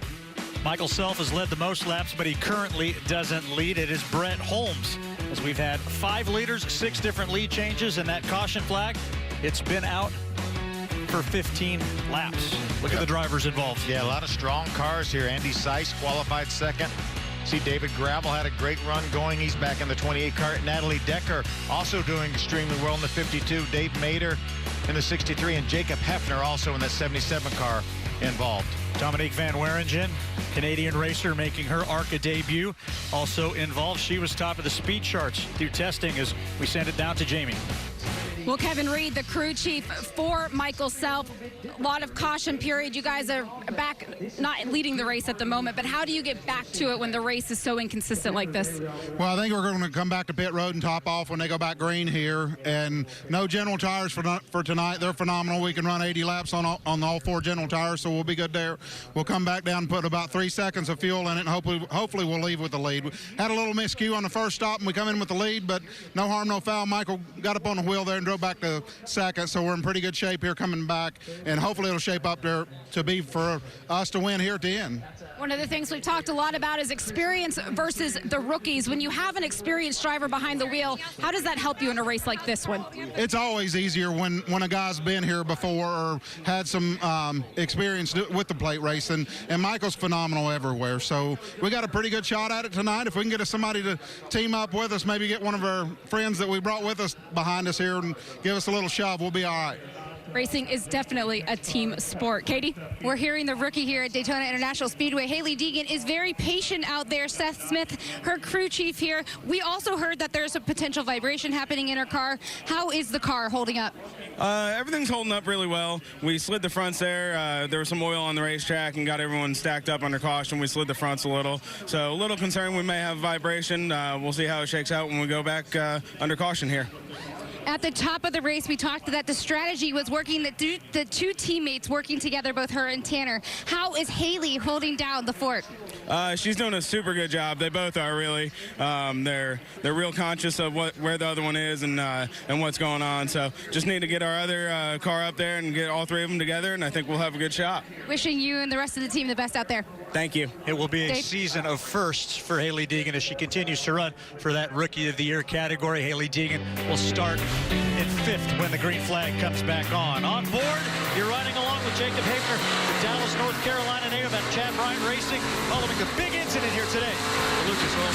Michael Self has led the most laps, but he currently doesn't lead. It is Brett Holmes, as we've had 5 leaders, 6 different lead changes, and that caution flag, it's been out for 15 laps. Look at the drivers involved. Yeah, a lot of strong cars here. Andy Seiss qualified second. See, David Gravel had a great run going. He's back in the 28 car. Natalie Decker also doing extremely well in the 52. Dave Mader in the 63, and Jacob Hefner also in that 77 car involved. Dominique Van Waringen, Canadian racer, making her ARCA debut, also involved. She was top of the speed charts through testing as we send it down to Jamie. Well, Kevin Reed, the crew chief for Michael Self, a lot of caution period. You guys are back, not leading the race at the moment, but how do you get back to it when the race is so inconsistent like this? Well, I think we're going to come back to pit road and top off when they go back green here. And no General Tires for tonight. They're phenomenal. We can run 80 laps on all 4 General Tires, so we'll be good there. We'll come back down and put about 3 seconds of fuel in it, and hopefully we'll leave with the lead. We had a little miscue on the first stop, and we come in with the lead, but no harm, no foul. Michael got up on the wheel there and drove back to second, so we're in pretty good shape here coming back, and hopefully it'll shape up there to be for us to win here at the end. One of the things we've talked a lot about is experience versus the rookies. When you have an experienced driver behind the wheel, how does that help you in a race like this one? It's always easier when a guy's been here before or had some experience with the plate race, and Michael's phenomenal everywhere. So we got a pretty good shot at it tonight. If we can get somebody to team up with us, maybe get one of our friends that we brought with us behind us here and give us a little shove, we'll be all right. Racing is definitely a team sport. Katie? We're hearing the rookie here at Daytona International Speedway. Hailie Deegan is very patient out there. Seth Smith, her crew chief here. We also heard that there's a potential vibration happening in her car. How is the car holding up? Everything's holding up really well. We slid the fronts there. There was some oil on the racetrack and got everyone stacked up under caution. We slid the fronts a little. So a little concerned we may have vibration. We'll see how it shakes out when we go back under caution here. At the top of the race, we talked that the strategy was working, the 2 teammates working together, both her and Tanner. How is Hailie holding down the fort? She's doing a super good job. They both are really. They're real conscious of where the other one is and what's going on. So just need to get our other car up there and get all 3 of them together, and I think we'll have a good shot. Wishing you and the rest of the team the best out there. Thank you. It will be a Dave? season of firsts for Hailie Deegan as she continues to run for that Rookie of the Year category. Hailie Deegan will start in 5th when the green flag comes back on. On board, you're riding along with Jacob Hefner, the Dallas, North Carolina native at Chad Bryant Racing, following a big incident here today, the Lucas Oil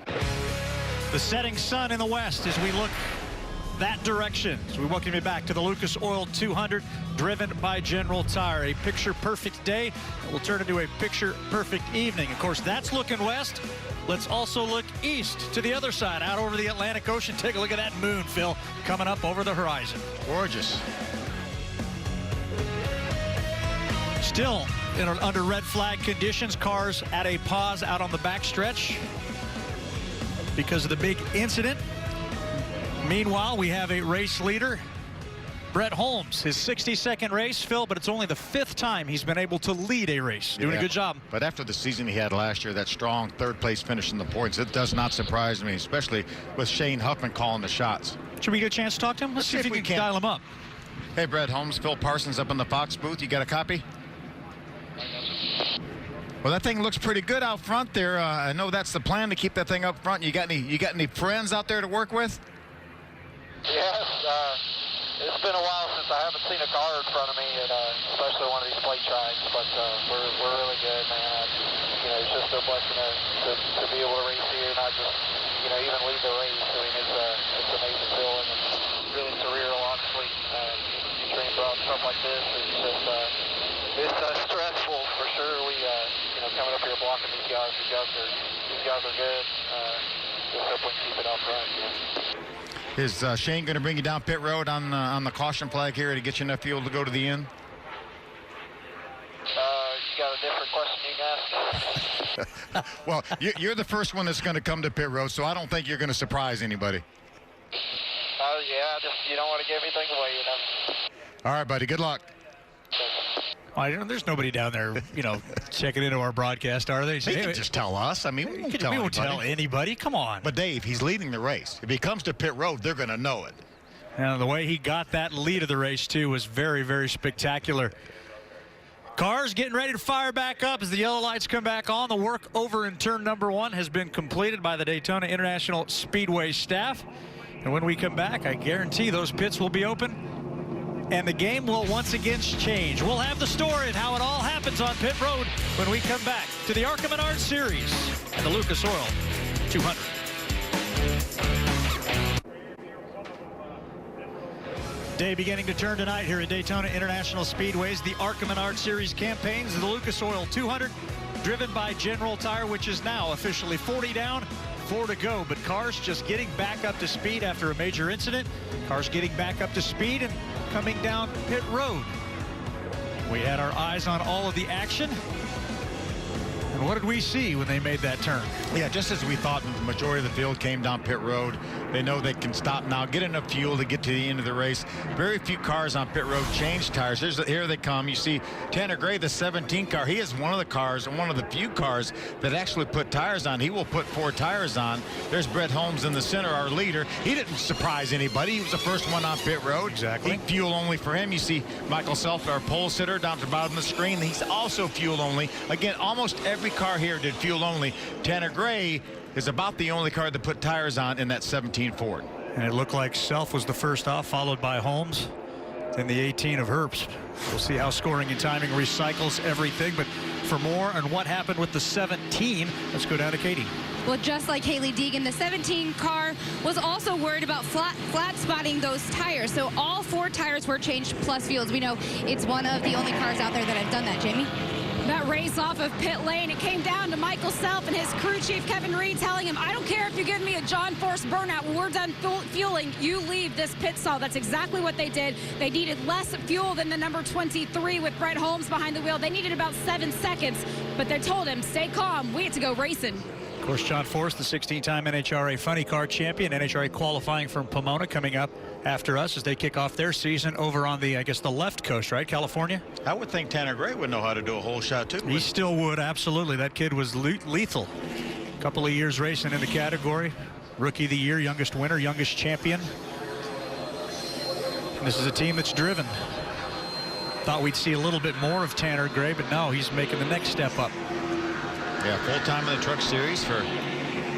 200. The setting sun in the west as we look that direction. So we welcome you back to the Lucas Oil 200, driven by General Tire. A picture-perfect day that will turn into a picture-perfect evening. Of course, that's looking west. Let's also look east to the other side, out over the Atlantic Ocean. Take a look at that moon, Phil, coming up over the horizon. Gorgeous. Still under red flag conditions. Cars at a pause out on the backstretch because of the big incident. Meanwhile, we have a race leader, Brett Holmes, his 62nd race, Phil, but it's only the 5th time he's been able to lead a race. Doing a good job. But after the season he had last year, that strong third-place finish in the points, it does not surprise me, especially with Shane Huffman calling the shots. Should we get a chance to talk to him? Let's see if we can dial him up. Hey, Brett Holmes, Phil Parsons up in the Fox booth. You got a copy? Well, that thing looks pretty good out front there. I know that's the plan, to keep that thing up front. You got any friends out there to work with? Yes, it's been a while since I haven't seen a car in front of me, and especially one of these plate tracks. But we're really good, man. It's just a blessing to be able to race here, not just even lead the race. I mean, it's amazing feeling and really surreal. Honestly, you train for stuff like this. It's stressful for sure. We coming up here blocking these guys. These guys are good. Just hope we can keep it out front. Is Shane going to bring you down pit road on the caution flag here to get you enough fuel to go to the end? You got a different question you can ask? Well, you're the first one that's going to come to pit road, so I don't think you're going to surprise anybody. Yeah, just you don't want to give anything away, All right, buddy. Good luck. There's nobody down there, checking into our broadcast, are they? They can just tell us. I mean, we won't tell anybody. Come on. But Dave, he's leading the race. If he comes to pit road, they're going to know it. And the way he got that lead of the race, too, was very, very spectacular. Cars getting ready to fire back up as the yellow lights come back on. The work over in turn number 1 has been completed by the Daytona International Speedway staff. And when we come back, I guarantee those pits will be open. And the game will once again change. We'll have the story of how it all happens on pit road when we come back to the ARCA Menards Series and the Lucas Oil 200. Day beginning to turn tonight here at Daytona International Speedways. The ARCA Menards Series campaigns, the Lucas Oil 200, driven by General Tire, which is now officially 40 down, 4 to go. But cars just getting back up to speed after a major incident. Cars getting back up to speed and coming down pit road. We had our eyes on all of the action. And what did we see when they made that turn? Yeah, just as we thought, the majority of the field came down pit road. They know they can stop now, get enough fuel to get to the end of the race. Very few cars on pit road change tires. Here they come. You see Tanner Gray, the 17 car. He is one of the cars and one of the few cars that actually put tires on. He will put 4 tires on. There's Brett Holmes in the center, our leader. He didn't surprise anybody. He was the first one on pit road. Exactly. Fuel only for him. You see Michael Self, our pole sitter, down to the bottom of the screen. He's also fuel only. Again, almost every car here did fuel only. Tanner Gray is about the only car that put tires on in that 17 Ford. And it looked like Self was the first off, followed by Holmes, then the 18 of Herbst. We'll see how scoring and timing recycles everything. But for more on what happened with the 17, let's go down to Katie. Well, just like Hailie Deegan, the 17 car was also worried about flat spotting those tires. So all 4 tires were changed plus fuels. We know it's one of the only cars out there that have done that, Jamie. That race off of pit lane, it came down to Michael Self and his crew chief Kevin Reed telling him, I don't care if you give me a John Force burnout. When we're done fueling, you leave this pit stall. That's exactly what they did. They needed less fuel than the number 23 with Brett Holmes behind the wheel. They needed about 7 seconds, but they told him, stay calm. We had to go racing. Of course, John Force, the 16-time NHRA Funny Car champion, NHRA qualifying from Pomona, coming up after us as they kick off their season over on the, I guess, the left coast, right, California? I would think Tanner Gray would know how to do a whole shot, too. He still would, absolutely. That kid was lethal. A couple of years racing in the category. Rookie of the year, youngest winner, youngest champion. And this is a team that's driven. Thought we'd see a little bit more of Tanner Gray, but no, he's making the next step up. Yeah, full-time in the Truck Series for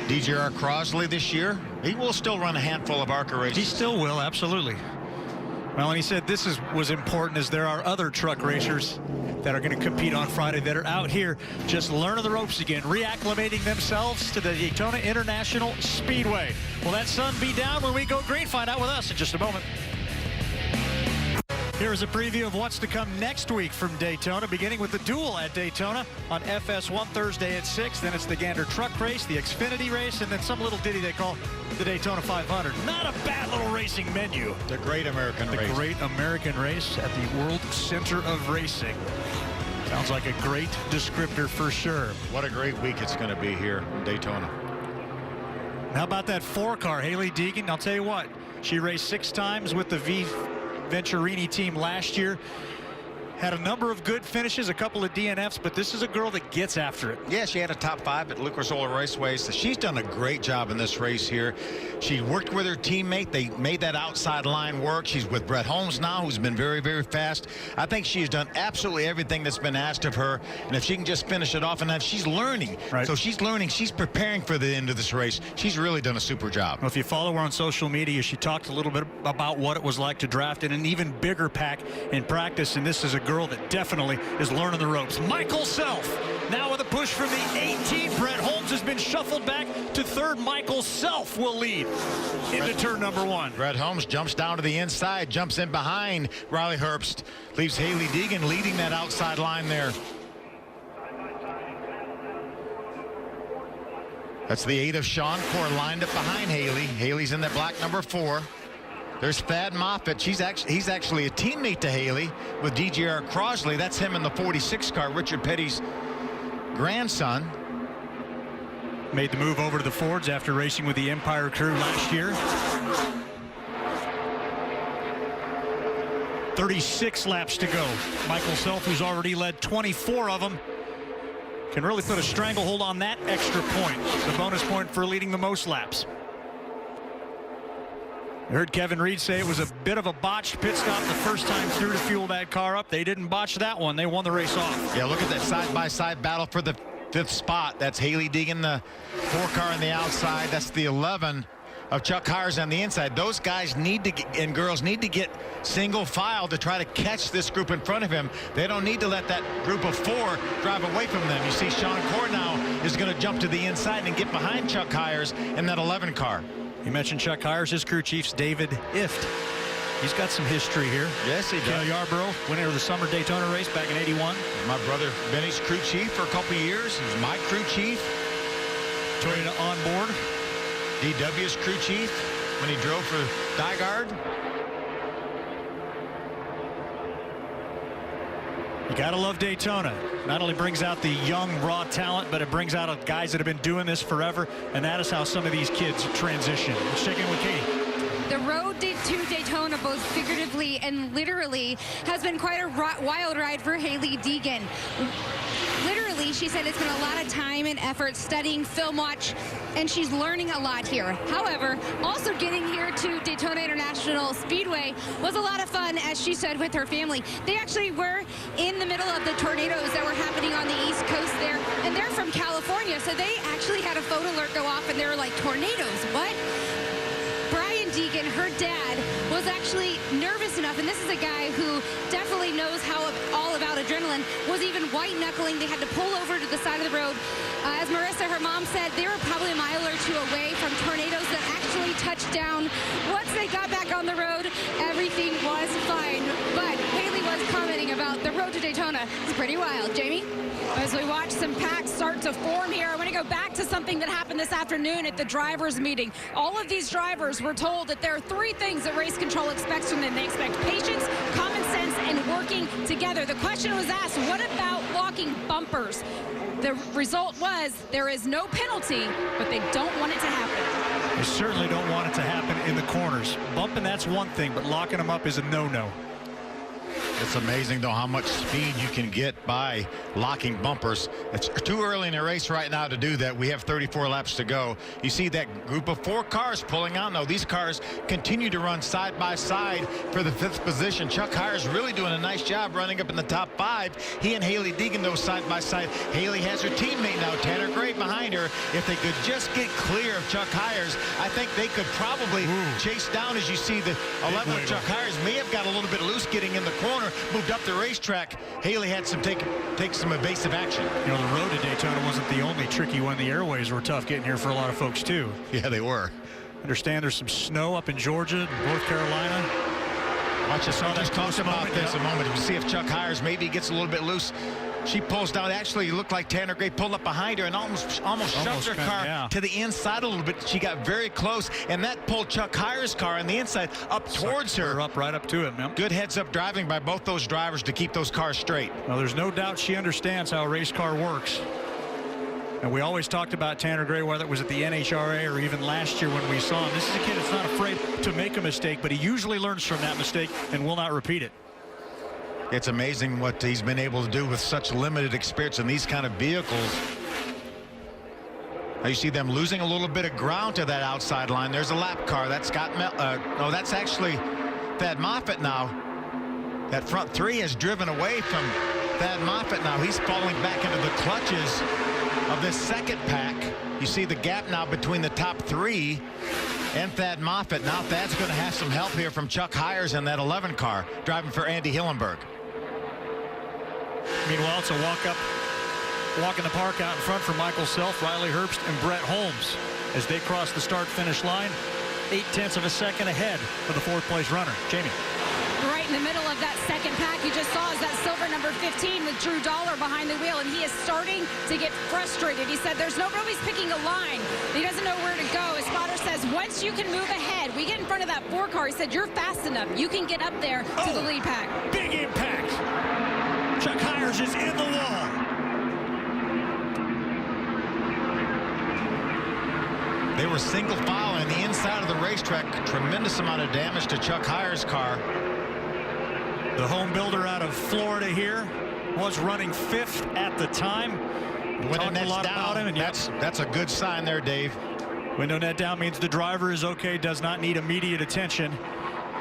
DJR Crosley this year. He will still run a handful of ARCA races. He still will, absolutely. Well, and he said this was important as there are other truck racers that are going to compete on Friday that are out here just learning the ropes again, reacclimating themselves to the Daytona International Speedway. Will that sun be down when we go green? Find out with us in just a moment. Here's a preview of what's to come next week from Daytona, beginning with the duel at Daytona on FS1 Thursday at 6. Then it's the Gander Truck Race, the Xfinity Race, and then some little ditty they call the Daytona 500. Not a bad little racing menu. The Great American Race. The Great American Race at the World Center of Racing. Sounds like a great descriptor for sure. What a great week it's going to be here in Daytona. How about that 4-car, Hailie Deegan? I'll tell you what, she raced 6 times with the Venturini team last year. Had a number of good finishes, a couple of DNFs, but this is a girl that gets after it. Yeah, she had a top 5 at Lucas Oil Raceway, so she's done a great job in this race here. She worked with her teammate. They made that outside line work. She's with Brett Holmes now, who's been very, very fast. I think she's done absolutely everything that's been asked of her, and if she can just finish it off, and she's learning. Right. So she's learning. She's preparing for the end of this race. She's really done a super job. Well, if you follow her on social media, she talked a little bit about what it was like to draft in an even bigger pack in practice, and this is a girl that definitely is learning the ropes. Michael Self now with a push from the 18. Brett Holmes has been shuffled back to 3rd. Michael Self will lead into turn number 1. Brett Holmes jumps down to the inside, jumps in behind Riley Herbst, leaves Hailie Deegan leading that outside line there. That's the 8 of Sean Corr lined up behind Hailie. Hailie's in the black number 4. There's Thad Moffitt. He's actually a teammate to Hailie with DJR Crosley. That's him in the 46 car, Richard Petty's grandson. Made the move over to the Fords after racing with the Empire crew last year. 36 laps to go. Michael Self, who's already led 24 of them, can really put a stranglehold on that extra point. The bonus point for leading the most laps. I heard Kevin Reed say it was a bit of a botched pit stop the first time through to fuel that car up. They didn't botch that one. They won the race off. Yeah, look at that side-by-side battle for the 5th spot. That's Hailie Deegan, the 4 car on the outside. That's the 11 of Chuck Hires on the inside. Those guys need to get, and girls need to get single file to try to catch this group in front of him. They don't need to let that group of 4 drive away from them. You see Sean Corr now is going to jump to the inside and get behind Chuck Hires in that 11 car. You mentioned Chuck Hires. His crew chief's David Ift. He's got some history here. Yes, he does. Cale Yarborough, winner of the Summer Daytona race back in '81. My brother Benny's crew chief for a couple of years. He was my crew chief. Toyota on board. DW's crew chief when he drove for Dygaard. You gotta love Daytona. Not only brings out the young, raw talent, but it brings out guys that have been doing this forever, and that is how some of these kids transition. Let's check in with Katie. The road to Daytona, both figuratively and literally, has been quite a wild ride for Hailie Deegan. Literally, she said it's been a lot of time and effort studying film watch, and she's learning a lot here. However, also getting here to Daytona International Speedway was a lot of fun, as she said, with her family. They actually were in the middle of the tornadoes that were happening on the East Coast there, and they're from California, so they actually had a phone alert go off, and they were like, tornadoes, what? Brian Deegan, her dad, was actually nervous enough, and this is a guy who definitely knows all about adrenaline, was even white-knuckling. They had to pull over to the side of the road. As Marissa, her mom, said, they were probably a mile or 2 away from tornadoes that actually touched down. Once they got back on the road, everything was fine. But Hailie was commenting about the road to Daytona. It's pretty wild. Jamie? As we watch some packs start to form here, I want to go back to something that happened this afternoon at the drivers' meeting. All of these drivers were told that there are 3 things that race control expects from them. They expect patience, common sense, and working together. The question was asked, what about locking bumpers? The result was there is no penalty, but they don't want it to happen. They certainly don't want it to happen in the corners. Bumping, that's one thing, but locking them up is a no-no. It's amazing, though, how much speed you can get by locking bumpers. It's too early in the race right now to do that. We have 34 laps to go. You see that group of 4 cars pulling out. No, these cars continue to run side by side for the 5th position. Chuck Hires really doing a nice job running up in the top 5. He and Hailie Deegan, though, side by side. Hailie has her teammate now, Tanner Gray, behind her. If they could just get clear of Chuck Hires, I think they could probably chase down, as you see, the 11 of Chuck Hires may have got a little bit loose getting in the corner. Moved up the racetrack. Hailie had some take some evasive action. You know, the road to Daytona wasn't the only tricky one. The airways were tough getting here for a lot of folks too. Yeah, they were. Understand there's some snow up in Georgia, North Carolina. Watch us. I'll just talk about this a moment. We'll see if Chuck Hires maybe gets a little bit loose She pulls down. Actually, it looked like Tanner Gray pulled up behind her and almost shoved her car to the inside a little bit. She got very close, and that pulled Chuck Hires' car on the inside up towards her. Right up to him. Yep. Good heads-up driving by both those drivers to keep those cars straight. Well, there's no doubt she understands how a race car works. And we always talked about Tanner Gray, whether it was at the NHRA or even last year when we saw him. This is a kid that's not afraid to make a mistake, but he usually learns from that mistake and will not repeat it. It's amazing what he's been able to do with such limited experience in these kind of vehicles. Now you see them losing a little bit of ground to that outside line. There's a lap car. That's Scott no, that's actually Thad Moffitt now. That front three has driven away from Thad Moffitt now. He's falling back into the clutches of this second pack. You see the gap now between the top three and Thad Moffitt. Now Thad's going to have some help here from Chuck Hires in that 11 car driving for Andy Hillenberg. Meanwhile, it's a walk in the park out in front for Michael Self, Riley Herbst, and Brett Holmes as they cross the start-finish line, 0.8 of a second ahead for the fourth-place runner. Jamie. Right in the middle of that second pack you just saw is that silver number 15 with Drew Dollar behind the wheel, and he is starting to get frustrated. He said nobody's picking a line. He doesn't know where to go. His spotter says once you can move ahead, we get in front of that 4 car. He said you're fast enough. You can get up there to the lead pack. Big impact. Chuck Hires is in the wall. They were single file on the inside of the racetrack. Tremendous amount of damage to Chuck Hires' car. The home builder out of Florida here was running 5th at the time. Window net's down. About him, and that's a good sign there, Dave. Window net down means the driver is okay, does not need immediate attention.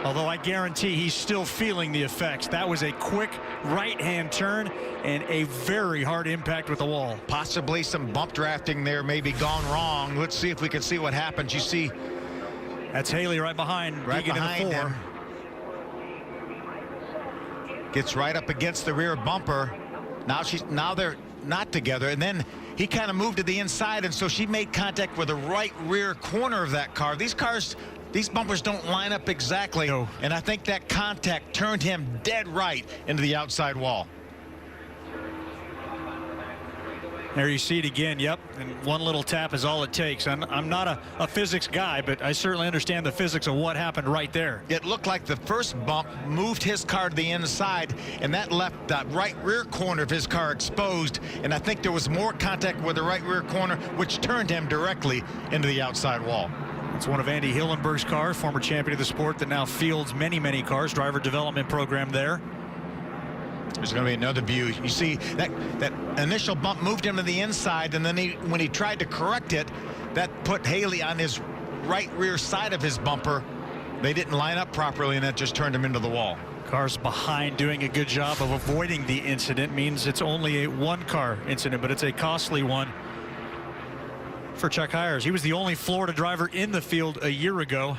Although I guarantee he's still feeling the effects. That was a quick right-hand turn and a very hard impact with the wall. Possibly some bump drafting there, maybe gone wrong. Let's see if we can see what happens. You see, that's Haley right behind Deegan in the 4. Gets right up against the rear bumper. Now they're not together, and then he kind of moved to the inside, and so she made contact with the right rear corner of that car. These bumpers don't line up exactly, and I think that contact turned him dead right into the outside wall. There you see it again. Yep, and one little tap is all it takes. I'm not a physics guy, but I certainly understand the physics of what happened right there. It looked like the first bump moved his car to the inside, and that left that right rear corner of his car exposed, and I think there was more contact with the right rear corner, which turned him directly into the outside wall. It's one of Andy Hillenberg's cars, former champion of the sport that now fields many cars, driver development program there. There's going to be another view. You see that initial bump moved him to the inside, and then when he tried to correct it, that put Haley on his right rear side of his bumper. They didn't line up properly, and that just turned him into the wall. Cars behind doing a good job of avoiding the incident means it's only a one-car incident, but it's a costly one for Chuck Hires. He was the only Florida driver in the field a year ago.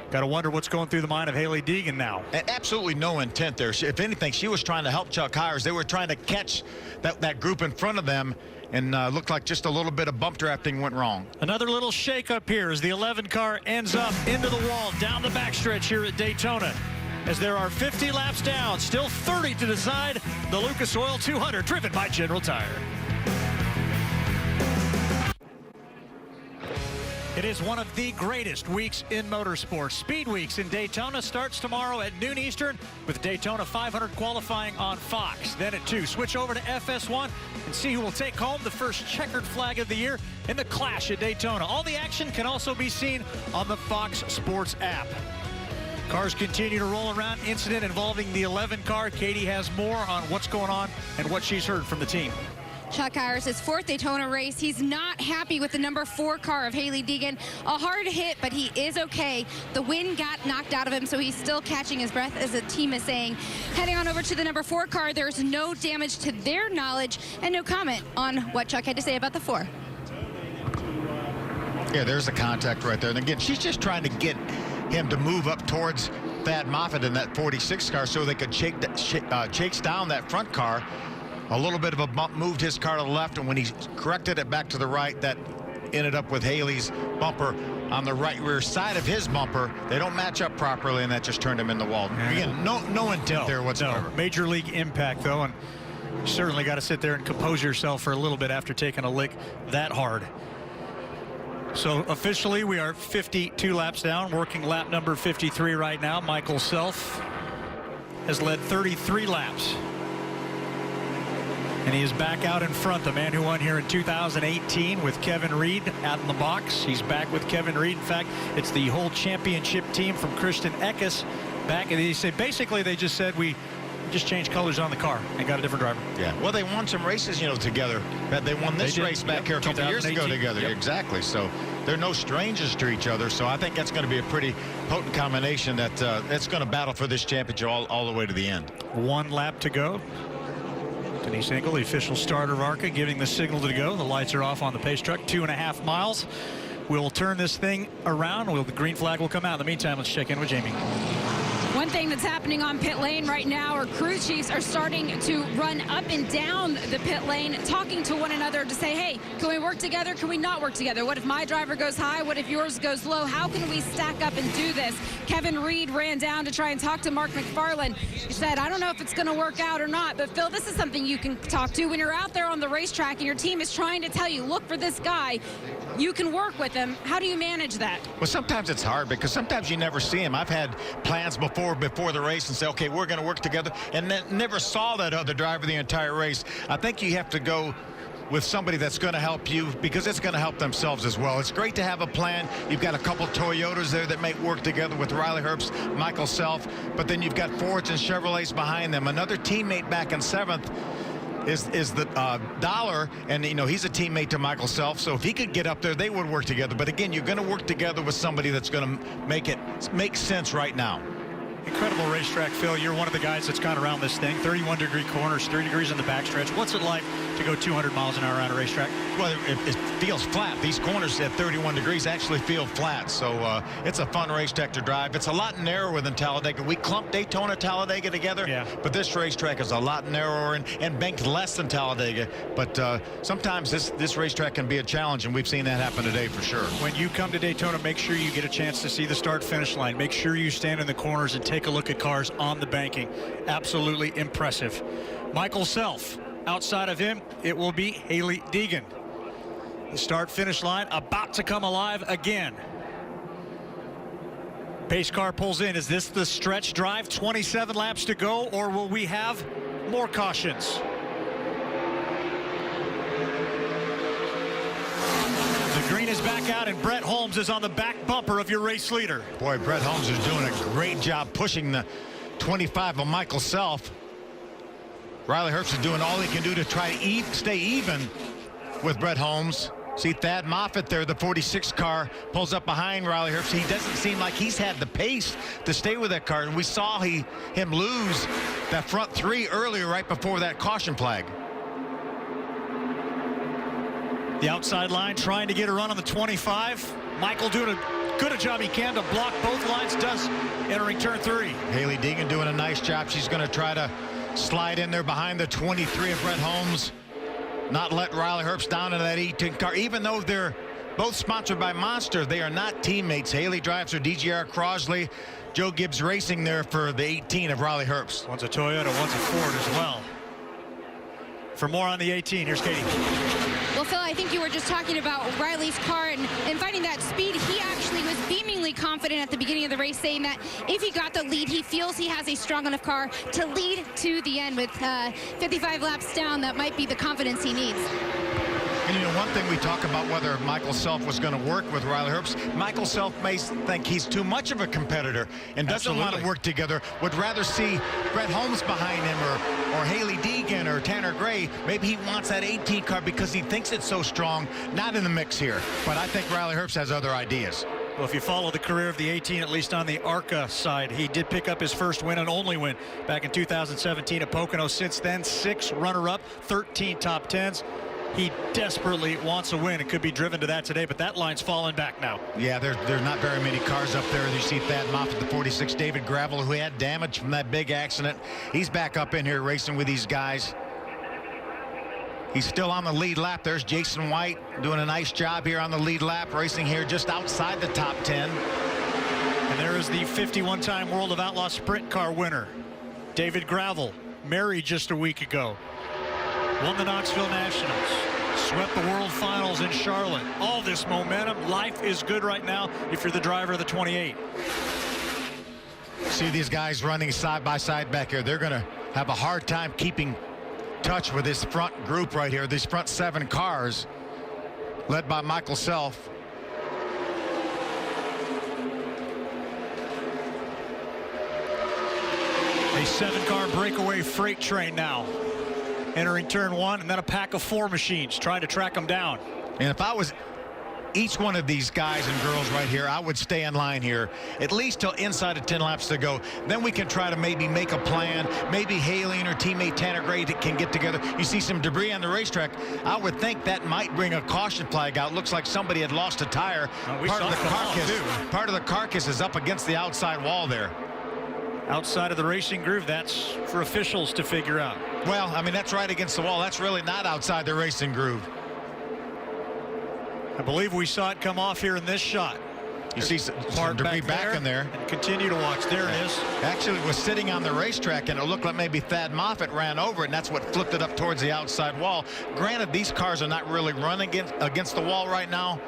Got to wonder what's going through the mind of Haley Deegan now. Absolutely no intent there. If anything, she was trying to help Chuck Hires. They were trying to catch that group in front of them, and looked like just a little bit of bump drafting went wrong. Another little shake-up here as the 11 car ends up into the wall down the backstretch here at Daytona. As there are 50 laps down, still 30 to decide the Lucas Oil 200, driven by General Tire. It is one of the greatest weeks in motorsports. Speed Weeks in Daytona starts tomorrow at noon Eastern with Daytona 500 qualifying on Fox. Then at 2, switch over to FS1 and see who will take home the first checkered flag of the year in the Clash at Daytona. All the action can also be seen on the Fox Sports app. Cars continue to roll around. Incident involving the 11 car. Katie has more on what's going on and what she's heard from the team. Chuck Hires, his 4th Daytona race. He's not happy with the number 4 car of Haley Deegan. A hard hit, but he is okay. The wind got knocked out of him, so he's still catching his breath, as the team is saying. Heading on over to the number 4 car, there's no damage to their knowledge and no comment on what Chuck had to say about the 4. Yeah, there's a contact right there. And again, she's just trying to get him to move up towards Thad Moffitt in that 46 car so they could chase down that front car. A little bit of a bump moved his car to the left, and when he corrected it back to the right, that ended up with Haley's bumper on the right rear side of his bumper. They don't match up properly, and that just turned him in the wall. Again, no intent there whatsoever. No. Major league impact, though, and Certainly got to sit there and compose yourself for a little bit after taking a lick that hard. So officially we are 52 laps down, working lap number 53 right now. Michael Self has led 33 laps. And he is back out in front, the man who won here in 2018 with Kevin Reed out in the box. He's back with Kevin Reed. In fact, it's the whole championship team from Christian Eckes back. And they say basically they just said we just changed colors on the car and got a different driver. Yeah. Well, they won some races, you know, together. They won this race back here a couple years ago together. Yep. Exactly. So they're no strangers to each other. So I think that's going to be a pretty potent combination that's going to battle for this championship all the way to the end. 1 lap to go. Denise Engel, the official starter of ARCA, giving the signal to go. The lights are off on the pace truck. 2.5 miles. We'll turn this thing around. The green flag will come out. In the meantime, let's check in with Jamie. One thing that's happening on pit lane right now, our crew chiefs are starting to run up and down the pit lane, talking to one another to say, hey, can we work together? Can we not work together? What if my driver goes high? What if yours goes low? How can we stack up and do this? Kevin Reed ran down to try and talk to Mark McFarland. He said, I don't know if it's going to work out or not, but Phil, this is something you can talk to when you're out there on the racetrack and your team is trying to tell you, look for this guy. You can work with him. How do you manage that? Well, sometimes it's hard because sometimes you never see him. I've had plans before the race and say, okay, we're going to work together, and then never saw that other driver the entire race. I think you have to go with somebody that's going to help you because it's going to help themselves as well. It's great to have a plan. You've got a couple Toyotas there that may work together with Riley Herbst, Michael Self, but then you've got Fords and Chevrolets behind them. Another teammate back in 7th is the Dollar, and you know he's a teammate to Michael Self, so if he could get up there they would work together. But again, you're going to work together with somebody that's going to make sense right now. Incredible racetrack, Phil. You're one of the guys that's gone around this thing. 31-degree corners, 3 degrees in the backstretch. What's it like to go 200 miles an hour on a racetrack? Well, it feels flat. These corners at 31 degrees actually feel flat, so it's a fun racetrack to drive. It's a lot narrower than Talladega. We clumped Daytona, Talladega together, but this racetrack is a lot narrower and banked less than Talladega. But sometimes this racetrack can be a challenge, and we've seen that happen today for sure. When you come to Daytona, make sure you get a chance to see the start-finish line. Make sure you stand in the corners and take a look at cars on the banking. Absolutely impressive. Michael Self. Outside of him, it will be Hailie Deegan. The start-finish line about to come alive again. Pace car pulls in. Is this the stretch drive? 27 laps to go, or will we have more cautions? The green is back out, and Brett Holmes is on the back bumper of your race leader. Boy, Brett Holmes is doing a great job pushing the 25 of Michael Self. Riley Herbst is doing all he can do to try to stay even with Brett Holmes. See Thad Moffitt there, the 46 car, pulls up behind Riley Herbst. He doesn't seem like he's had the pace to stay with that car. And we saw him lose that front 3 earlier right before that caution flag. The outside line trying to get a run on the 25. Michael doing a good a job he can to block both lines, does entering turn 3. Hailie Deegan doing a nice job. She's going to try to slide in there behind the 23 of Brett Holmes. Not let Riley Herbst down into that 18 car. Even though they're both sponsored by Monster, they are not teammates. Hailie drives her DGR Crosley. Joe Gibbs Racing there for the 18 of Riley Herbst. One's a Toyota, one's a Ford as well. For more on the 18, here's Katie. Well, Phil, I think you were just talking about Riley's car and finding that speed. He actually was beamingly confident at the beginning of the race, saying that if he got the lead, he feels he has a strong enough car to lead to the end. With 55 laps down, that might be the confidence he needs. And you know, one thing we talk about whether Michael Self was going to work with Riley Herbst. Michael Self may think he's too much of a competitor and doesn't want to work together. Would rather see Brett Holmes behind him or Hailie Deegan or Tanner Gray. Maybe he wants that 18 car because he thinks it's so strong. Not in the mix here. But I think Riley Herbst has other ideas. Well, if you follow the career of the 18, at least on the ARCA side, he did pick up his first win and only win back in 2017 at Pocono. Since then, 6 runner-up, 13 top 10s. He desperately wants a win. It could be driven to that today, but that line's falling back now. Yeah, there's not very many cars up there. You see Thad Moffitt, the 46, David Gravel, who had damage from that big accident. He's back up in here racing with these guys. He's still on the lead lap. There's Jason White doing a nice job here on the lead lap, racing here just outside the top 10. And there is the 51-time World of Outlaw Sprint Car winner, David Gravel, married just a week ago. won the Knoxville Nationals, swept the World Finals in Charlotte. All this momentum, life is good right now if you're the driver of the 28. See these guys running side by side back here. They're going to have a hard time keeping touch with this front group right here, these front 7 cars led by Michael Self. A 7-car breakaway freight train now entering turn 1, and then a pack of 4 machines trying to track them down. And if I was each one of these guys and girls right here, I would stay in line here at least till inside of 10 laps to go. Then we can try to maybe make a plan. Maybe Haley and her teammate Tanner Gray can get together. You see some debris on the racetrack. I would think that might bring a caution flag out. Looks like somebody had lost a tire. Part of the carcass is up against the outside wall there. Outside of the racing groove, that's for officials to figure out. Well, I mean, that's right against the wall. That's really not outside the racing groove. I believe we saw it come off here in this shot. You see some debris back in there. And continue to watch. There it is. Actually, it was sitting on the racetrack, and it looked like maybe Thad Moffitt ran over it, and that's what flipped it up towards the outside wall. Granted, these cars are not really running against the wall right now,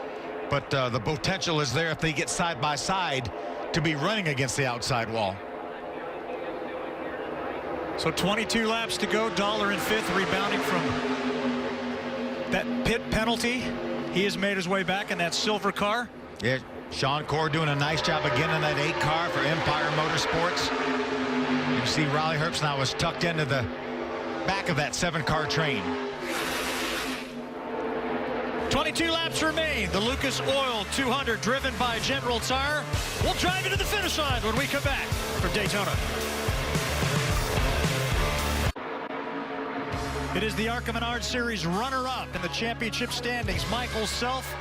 but the potential is there if they get side by side to be running against the outside wall. So 22 laps to go. Dollar in 5th, rebounding from that pit penalty. He has made his way back in that silver car. Yeah, Sean Corr doing a nice job again in that 8 car for Empire Motorsports. You see Riley Herbst now is tucked into the back of that 7-car train. 22 laps remain. The Lucas Oil 200 driven by General Tire. We'll drive you to the finish line when we come back from Daytona. It is the ARCA Menard Series runner-up in the championship standings, Michael Self,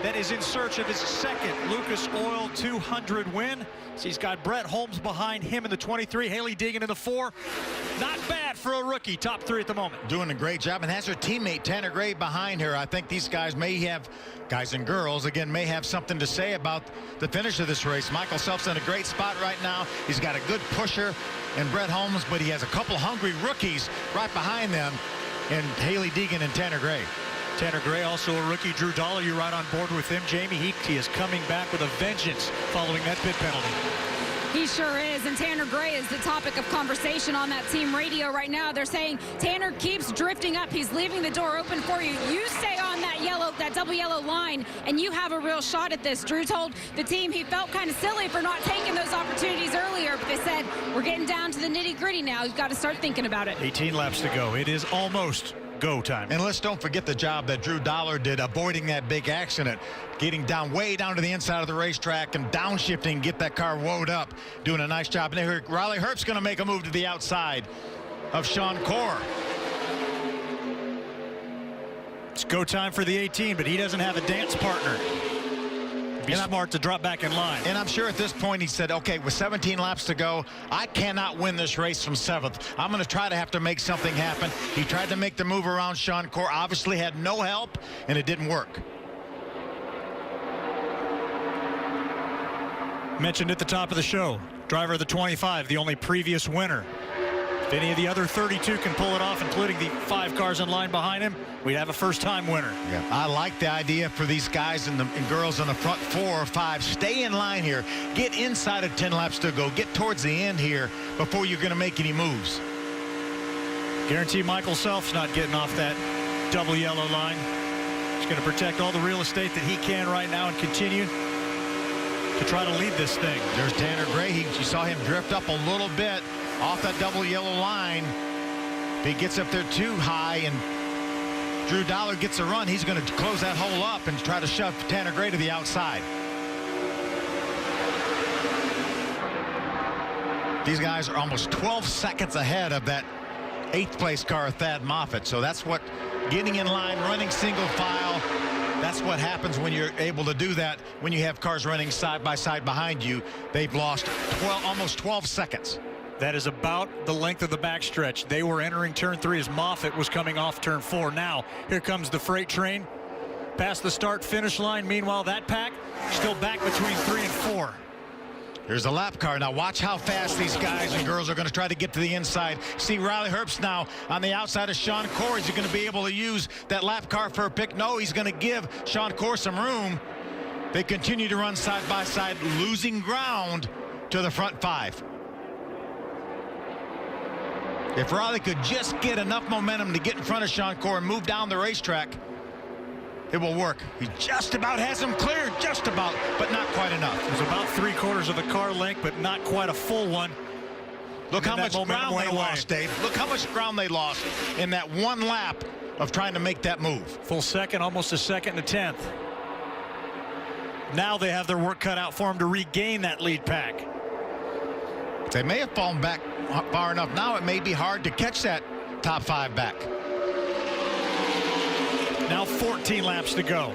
that is in search of his 2nd Lucas Oil 200 win. So he's got Brett Holmes behind him in the 23, Haley Deegan in the 4. Not bad for a rookie, top 3 at the moment. Doing a great job, and has her teammate Tanner Gray behind her. I think these guys may have, guys and girls, again, may have something to say about the finish of this race. Michael Self's in a great spot right now. He's got a good pusher in Brett Holmes, but he has a couple hungry rookies right behind them in Haley Deegan and Tanner Gray. Tanner Gray, also a rookie. Drew Dollar, you're right on board with him. Jamie, he is coming back with a vengeance following that pit penalty. He sure is, and Tanner Gray is the topic of conversation on that team radio right now. They're saying Tanner keeps drifting up. He's leaving the door open for you. You stay on that double yellow line, and you have a real shot at this. Drew told the team he felt kind of silly for not taking those opportunities earlier, but they said, we're getting down to the nitty-gritty now. You've got to start thinking about it. 18 laps to go. It is almost go time. And let's don't forget the job that Drew Dollar did avoiding that big accident, getting way down to the inside of the racetrack and downshifting, get that car woed up, doing a nice job. And there, Riley Herbst's going to make a move to the outside of Sean Corr. It's go time for the 18, but he doesn't have a dance partner. Be smart to drop back in line. And I'm sure at this point he said, okay, with 17 laps to go, I cannot win this race from 7th. I'm going to try to have to make something happen. He tried to make the move around Sean Corr, obviously had no help, and it didn't work. Mentioned at the top of the show, driver of the 25, the only previous winner. If any of the other 32 can pull it off, including the 5 cars in line behind him, we'd have a first-time winner. Yeah, I like the idea for these guys and girls in the front 4 or 5. Stay in line here. Get inside of 10 laps to go. Get towards the end here before you're going to make any moves. Guarantee Michael Self's not getting off that double yellow line. He's going to protect all the real estate that he can right now and continue to try to lead this thing. There's Tanner Gray. You saw him drift up a little bit off that double yellow line. If he gets up there too high and Drew Dollar gets a run, he's going to close that hole up and try to shove Tanner Gray to the outside. These guys are almost 12 seconds ahead of that 8th place car, Thad Moffitt. So that's what getting in line, running single file, that's what happens when you're able to do that. When you have cars running side by side behind you, they've lost almost 12 seconds. That is about the length of the backstretch. They were entering turn 3 as Moffitt was coming off turn 4. Now, here comes the freight train past the start-finish line. Meanwhile, that pack still back between 3 and 4. Here's the lap car. Now watch how fast these guys and girls are going to try to get to the inside. See Riley Herbst now on the outside of Sean Corr. Is he going to be able to use that lap car for a pick? No, he's going to give Sean Corr some room. They continue to run side by side, losing ground to the front 5. If Riley could just get enough momentum to get in front of Sean Corr and move down the racetrack, it will work. He just about has him cleared, just about, but not quite enough. It was about 3/4 of a car length, but not quite a full one. Look how much ground they lost, Dave. Look how much ground they lost in that one lap of trying to make that move. Full second, almost a second and a tenth. Now they have their work cut out for them to regain that lead pack. They may have fallen back far enough. Now it may be hard to catch that top 5 back. Now 14 laps to go.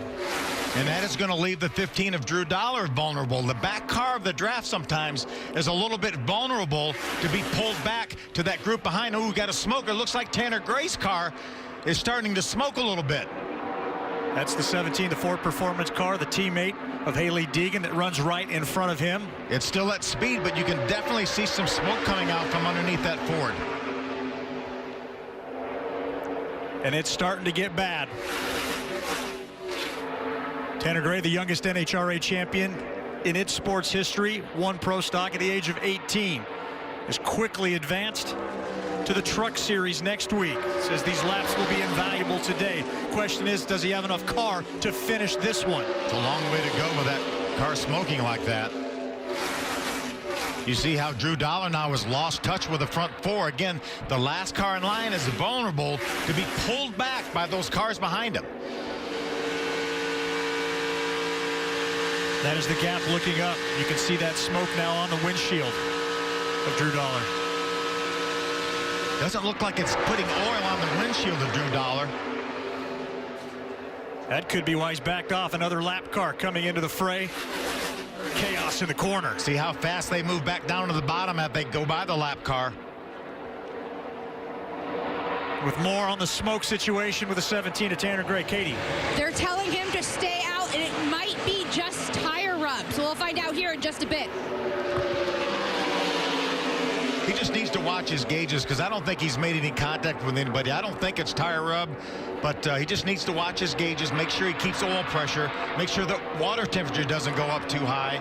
And that is going to leave the 15 of Drew Dollar vulnerable. The back car of the draft sometimes is a little bit vulnerable to be pulled back to that group behind. Oh, we got a smoker. Looks like Tanner Gray's car is starting to smoke a little bit. That's the 17, the Ford Performance car, the teammate of Hailie Deegan that runs right in front of him. It's still at speed, but you can definitely see some smoke coming out from underneath that Ford. And it's starting to get bad. Tanner Gray, the youngest NHRA champion in its sports history, won pro stock at the age of 18. Has quickly advanced to the Truck Series next week. Says these laps will be invaluable today. Question is, does he have enough car to finish this one? It's a long way to go with that car smoking like that. You see how Drew Dollar now has lost touch with the front 4. Again, the last car in line is vulnerable to be pulled back by those cars behind him. That is the gap looking up. You can see that smoke now on the windshield of Drew Dollar. Doesn't look like it's putting oil on the windshield of Drew Dollar. That could be why he's backed off. Another lap car coming into the fray. Chaos in the corner. See how fast they move back down to the bottom as they go by the lap car. With more on the smoke situation with the 17 of Tanner Gray. Katie. They're telling him to stay out, and it might be just tire rub. So we'll find out here in just a bit. He just needs to watch his gauges because I don't think he's made any contact with anybody. I don't think it's tire rub, but he just needs to watch his gauges, make sure he keeps oil pressure, make sure the water temperature doesn't go up too high.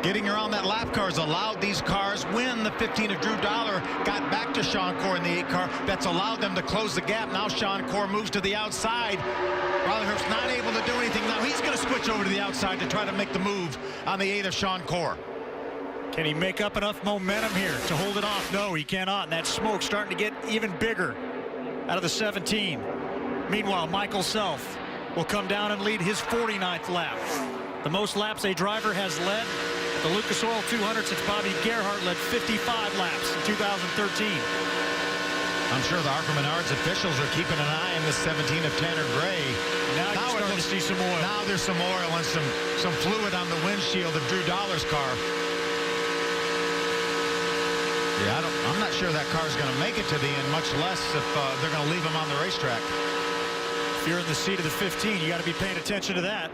Getting around that lap car has allowed these cars, when the 15 of Drew Dollar got back to Sean Corr in the 8 car, that's allowed them to close the gap. Now Sean Corr moves to the outside. Riley Herbst not able to do anything. Now he's going to switch over to the outside to try to make the move on the 8 of Sean Corr. Can he make up enough momentum here to hold it off? No, he cannot. And that smoke starting to get even bigger out of the 17. Meanwhile, Michael Self will come down and lead his 49th lap. The most laps a driver has led at the Lucas Oil 200 since Bobby Gerhart led 55 laps in 2013. I'm sure the ARCA Menards officials are keeping an eye on this 17 of Tanner Gray. Now you're starting to see some oil. Now there's some oil and some fluid on the windshield of Drew Dollar's car. Yeah, I'm not sure that car's going to make it to the end, much less if they're going to leave him on the racetrack. If you're in the seat of the 15, you got to be paying attention to that.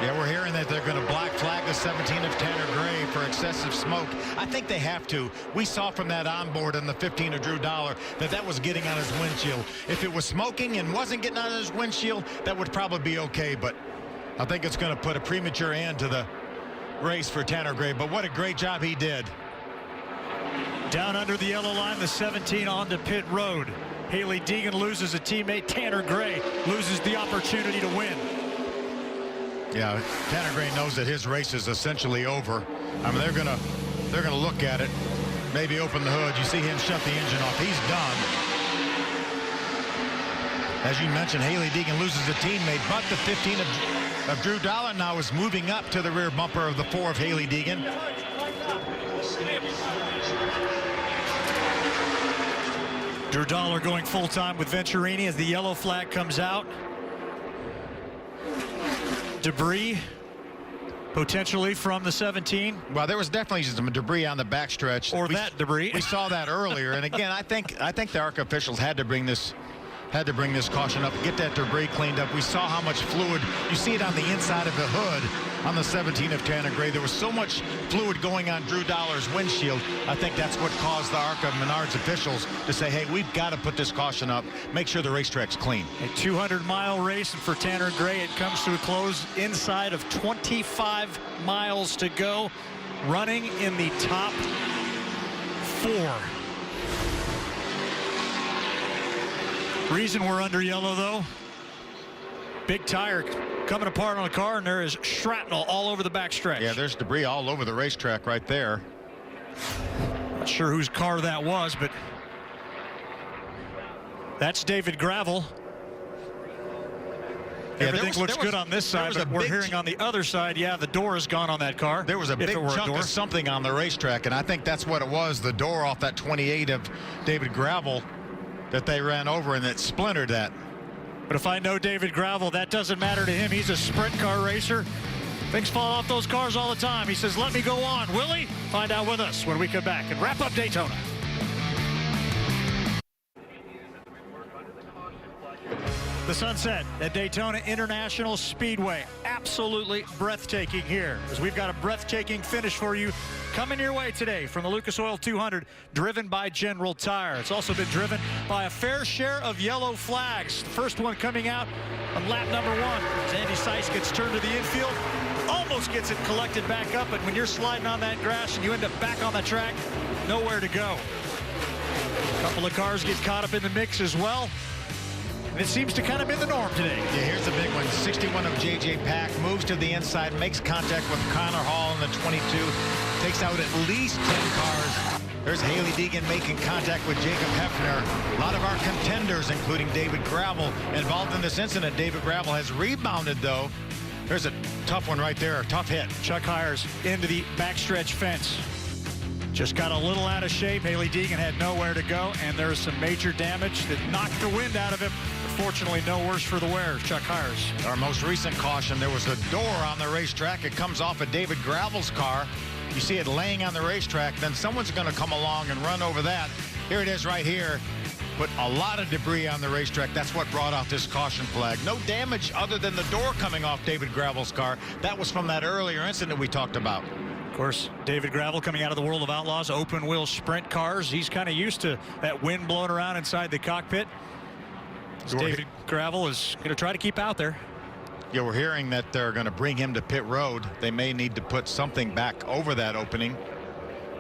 Yeah, we're hearing that they're going to black flag the 17 of Tanner Gray for excessive smoke. I think they have to. We saw from that onboard in the 15 of Drew Dollar that was getting on his windshield. If it was smoking and wasn't getting on his windshield, that would probably be okay. But I think it's going to put a premature end to the race for Tanner Gray. But what a great job he did. Down under the yellow line, the 17 onto pit road. Hailie Deegan loses a teammate. Tanner Gray loses the opportunity to win. Yeah, Tanner Gray knows that his race is essentially over. I mean, they're gonna look at it, maybe open the hood. You see him shut the engine off. He's done. As you mentioned, Hailie Deegan loses a teammate, but the 15 of Drew Dollar now is moving up to the rear bumper of the 4 of Hailie Deegan. Drew Dollar going full-time with Venturini as the yellow flag comes out. Debris potentially from the 17. Well, there was definitely some debris on the backstretch. Or that debris. We saw that earlier. And again, I think the ARCA officials had to bring this had to bring this caution up, get that debris cleaned up. We saw how much fluid. You see it on the inside of the hood on the 17 of Tanner Gray. There was so much fluid going on Drew Dollar's windshield. I think that's what caused the ARCA Menards officials to say, hey, we've got to put this caution up, make sure the racetrack's clean. A 200-mile race, and for Tanner Gray, it comes to a close inside of 25 miles to go, running in the top 4. Reason we're under yellow, though, big tire coming apart on the car, and there is shrapnel all over the backstretch. Yeah, there's debris all over the racetrack right there. Not sure whose car that was, but that's David Gravel. Yeah, Everything looks good on this side, but we're hearing on the other side, yeah, the door is gone on that car. There was a big chunk of something on the racetrack, and I think that's what it was, the door off that 28 of David Gravel that they ran over, and it splintered that. But if I know David Gravel, that doesn't matter to him. He's a sprint car racer. Things fall off those cars all the time. He says, let me go on. Will he? Find out with us when we come back and wrap up Daytona. The sunset at Daytona International Speedway. Absolutely breathtaking here, as we've got a breathtaking finish for you coming your way today from the Lucas Oil 200, driven by General Tire. It's also been driven by a fair share of yellow flags. The first one coming out on lap number 1 as Andy Seiss gets turned to the infield, almost gets it collected back up, but when you're sliding on that grass and you end up back on the track, nowhere to go. A couple of cars get caught up in the mix as well. And it seems to kind of be the norm today. Yeah, here's the big one. 61 of J.J. Pack moves to the inside, makes contact with Connor Hall in the 22, takes out at least 10 cars. There's Haley Deegan making contact with Jacob Hefner. A lot of our contenders, including David Gravel, involved in this incident. David Gravel has rebounded, though. There's a tough one right there, a tough hit. Chuck Hires into the backstretch fence. Just got a little out of shape. Haley Deegan had nowhere to go, and there's some major damage that knocked the wind out of him. Fortunately, no worse for the wearer, Chuck Hires. Our most recent caution, there was a door on the racetrack. It comes off of David Gravel's car. You see it laying on the racetrack. Then someone's going to come along and run over that. Here it is right here. Put a lot of debris on the racetrack. That's what brought off this caution flag. No damage other than the door coming off David Gravel's car. That was from that earlier incident we talked about. Of course, David Gravel coming out of the World of Outlaws, open wheel sprint cars. He's kind of used to that wind blowing around inside the cockpit. David Gravel is going to try to keep out there. Yeah, we're hearing that they're going to bring him to pit road. They may need to put something back over that opening.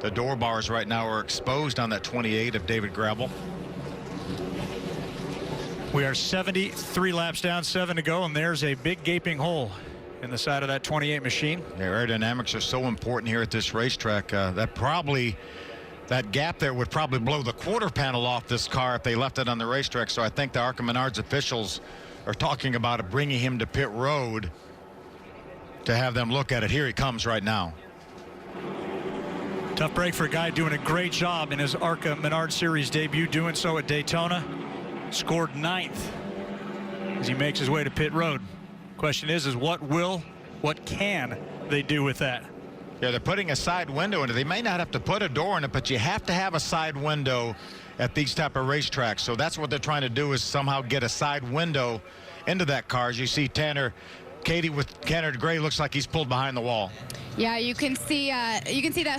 The door bars right now are exposed on that 28 of David Gravel. We are 73 laps down, 7 to go, and there's a big gaping hole in the side of that 28 machine. Yeah, aerodynamics are so important here at this racetrack. That gap there would probably blow the quarter panel off this car if they left it on the racetrack. So I think the ARCA Menards officials are talking about bringing him to pit road to have them look at it. Here he comes right now. Tough break for a guy doing a great job in his ARCA Menard Series debut, doing so at Daytona. Scored 9th as he makes his way to pit road. Question is what can they do with that? Yeah, they're putting a side window in it. They may not have to put a door in it, but you have to have a side window at these type of racetracks. So that's what they're trying to do, is somehow get a side window into that car. As you see Katie with Tanner Gray, looks like he's pulled behind the wall. Yeah, you can see that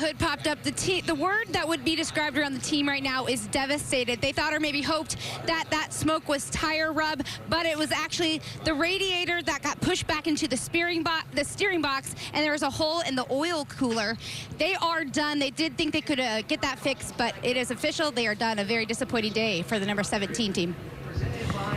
hood popped up. The word that would be described around the team right now is devastated. They thought or maybe hoped that that smoke was tire rub, but it was actually the radiator that got pushed back into the steering box, and there was a hole in the oil cooler. They are done. They did think they could get that fixed, but it is official. They are done. A very disappointing day for the number 17 team.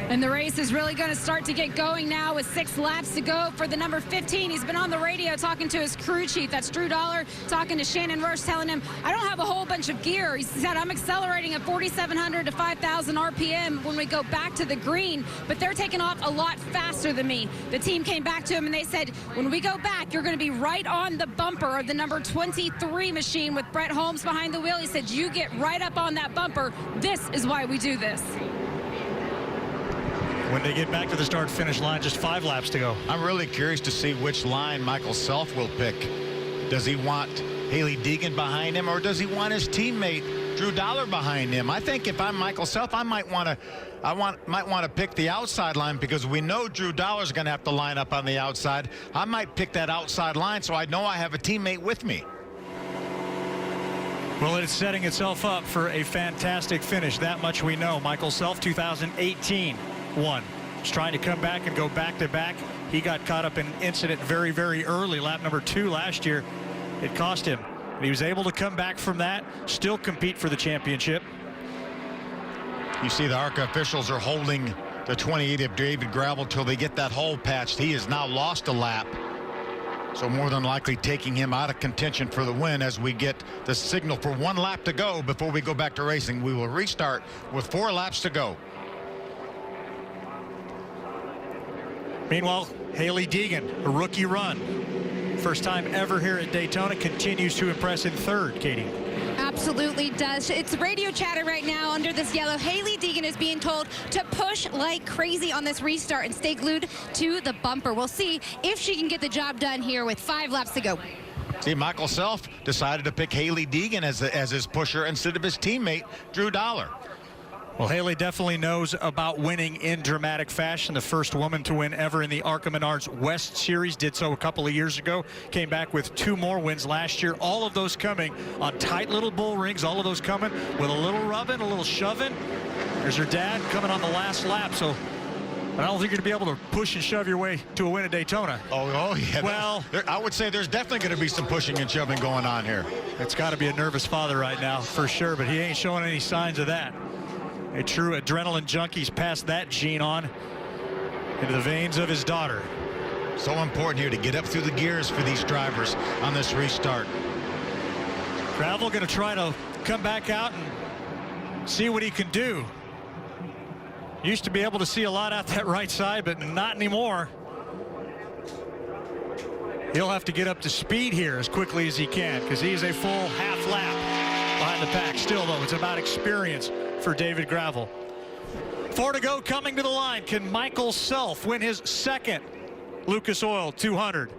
And the race is really going to start to get going now with 6 laps to go for the number 15. He's been on the radio talking to his crew chief. That's Drew Dollar, talking to Shannon Rush, telling him, I don't have a whole bunch of gear. He said, I'm accelerating at 4,700 to 5,000 RPM when we go back to the green, but they're taking off a lot faster than me. The team came back to him and they said, when we go back, you're going to be right on the bumper of the number 23 machine with Brett Holmes behind the wheel. He said, you get right up on that bumper. This is why we do this. When they get back to the start-finish line, just 5 laps to go. I'm really curious to see which line Michael Self will pick. Does he want Haley Deegan behind him, or does he want his teammate Drew Dollar behind him. I think if I'm Michael Self, I might want to pick the outside line because we know Drew Dollar's going to have to line up on the outside. I might pick that outside line so I know I have a teammate with me. Well, it's setting itself up for a fantastic finish. That much we know. Michael Self, 2018 won. He's trying to come back and go back-to-back. He got caught up in an incident very, very early, lap number 2 last year. It cost him. And he was able to come back from that, still compete for the championship. You see the ARCA officials are holding the 28 of David Gravel till they get that hole patched. He has now lost a lap. So more than likely taking him out of contention for the win as we get the signal for 1 lap to go before we go back to racing. We will restart with 4 laps to go. Meanwhile, Hailie Deegan, a rookie run. First time ever here at Daytona, continues to impress in 3rd, Katie. Absolutely does. It's radio chatter right now under this yellow. Hailie Deegan is being told to push like crazy on this restart and stay glued to the bumper. We'll see if she can get the job done here with 5 laps to go. See, Michael Self decided to pick Hailie Deegan as his pusher instead of his teammate, Drew Dollar. Well, Hailie definitely knows about winning in dramatic fashion. The first woman to win ever in the ARCA Menards West Series, did so a couple of years ago. Came back with 2 more wins last year. All of those coming on tight little bull rings. All of those coming with a little rubbing, a little shoving. There's her dad coming on the last lap. So I don't think you're going to be able to push and shove your way to a win at Daytona. Oh yeah. Well, I would say there's definitely going to be some pushing and shoving going on here. It's got to be a nervous father right now for sure, but he ain't showing any signs of that. A true adrenaline junkie's passed that gene on into the veins of his daughter. So important here to get up through the gears for these drivers on this restart. Gravel going to try to come back out and see what he can do. Used to be able to see a lot out that right side, but not anymore. He'll have to get up to speed here as quickly as he can because he's a full half lap behind the pack. Still, though, it's about experience for David Gravel. 4 to go, coming to the line. Can Michael Self win his 2nd Lucas Oil 200?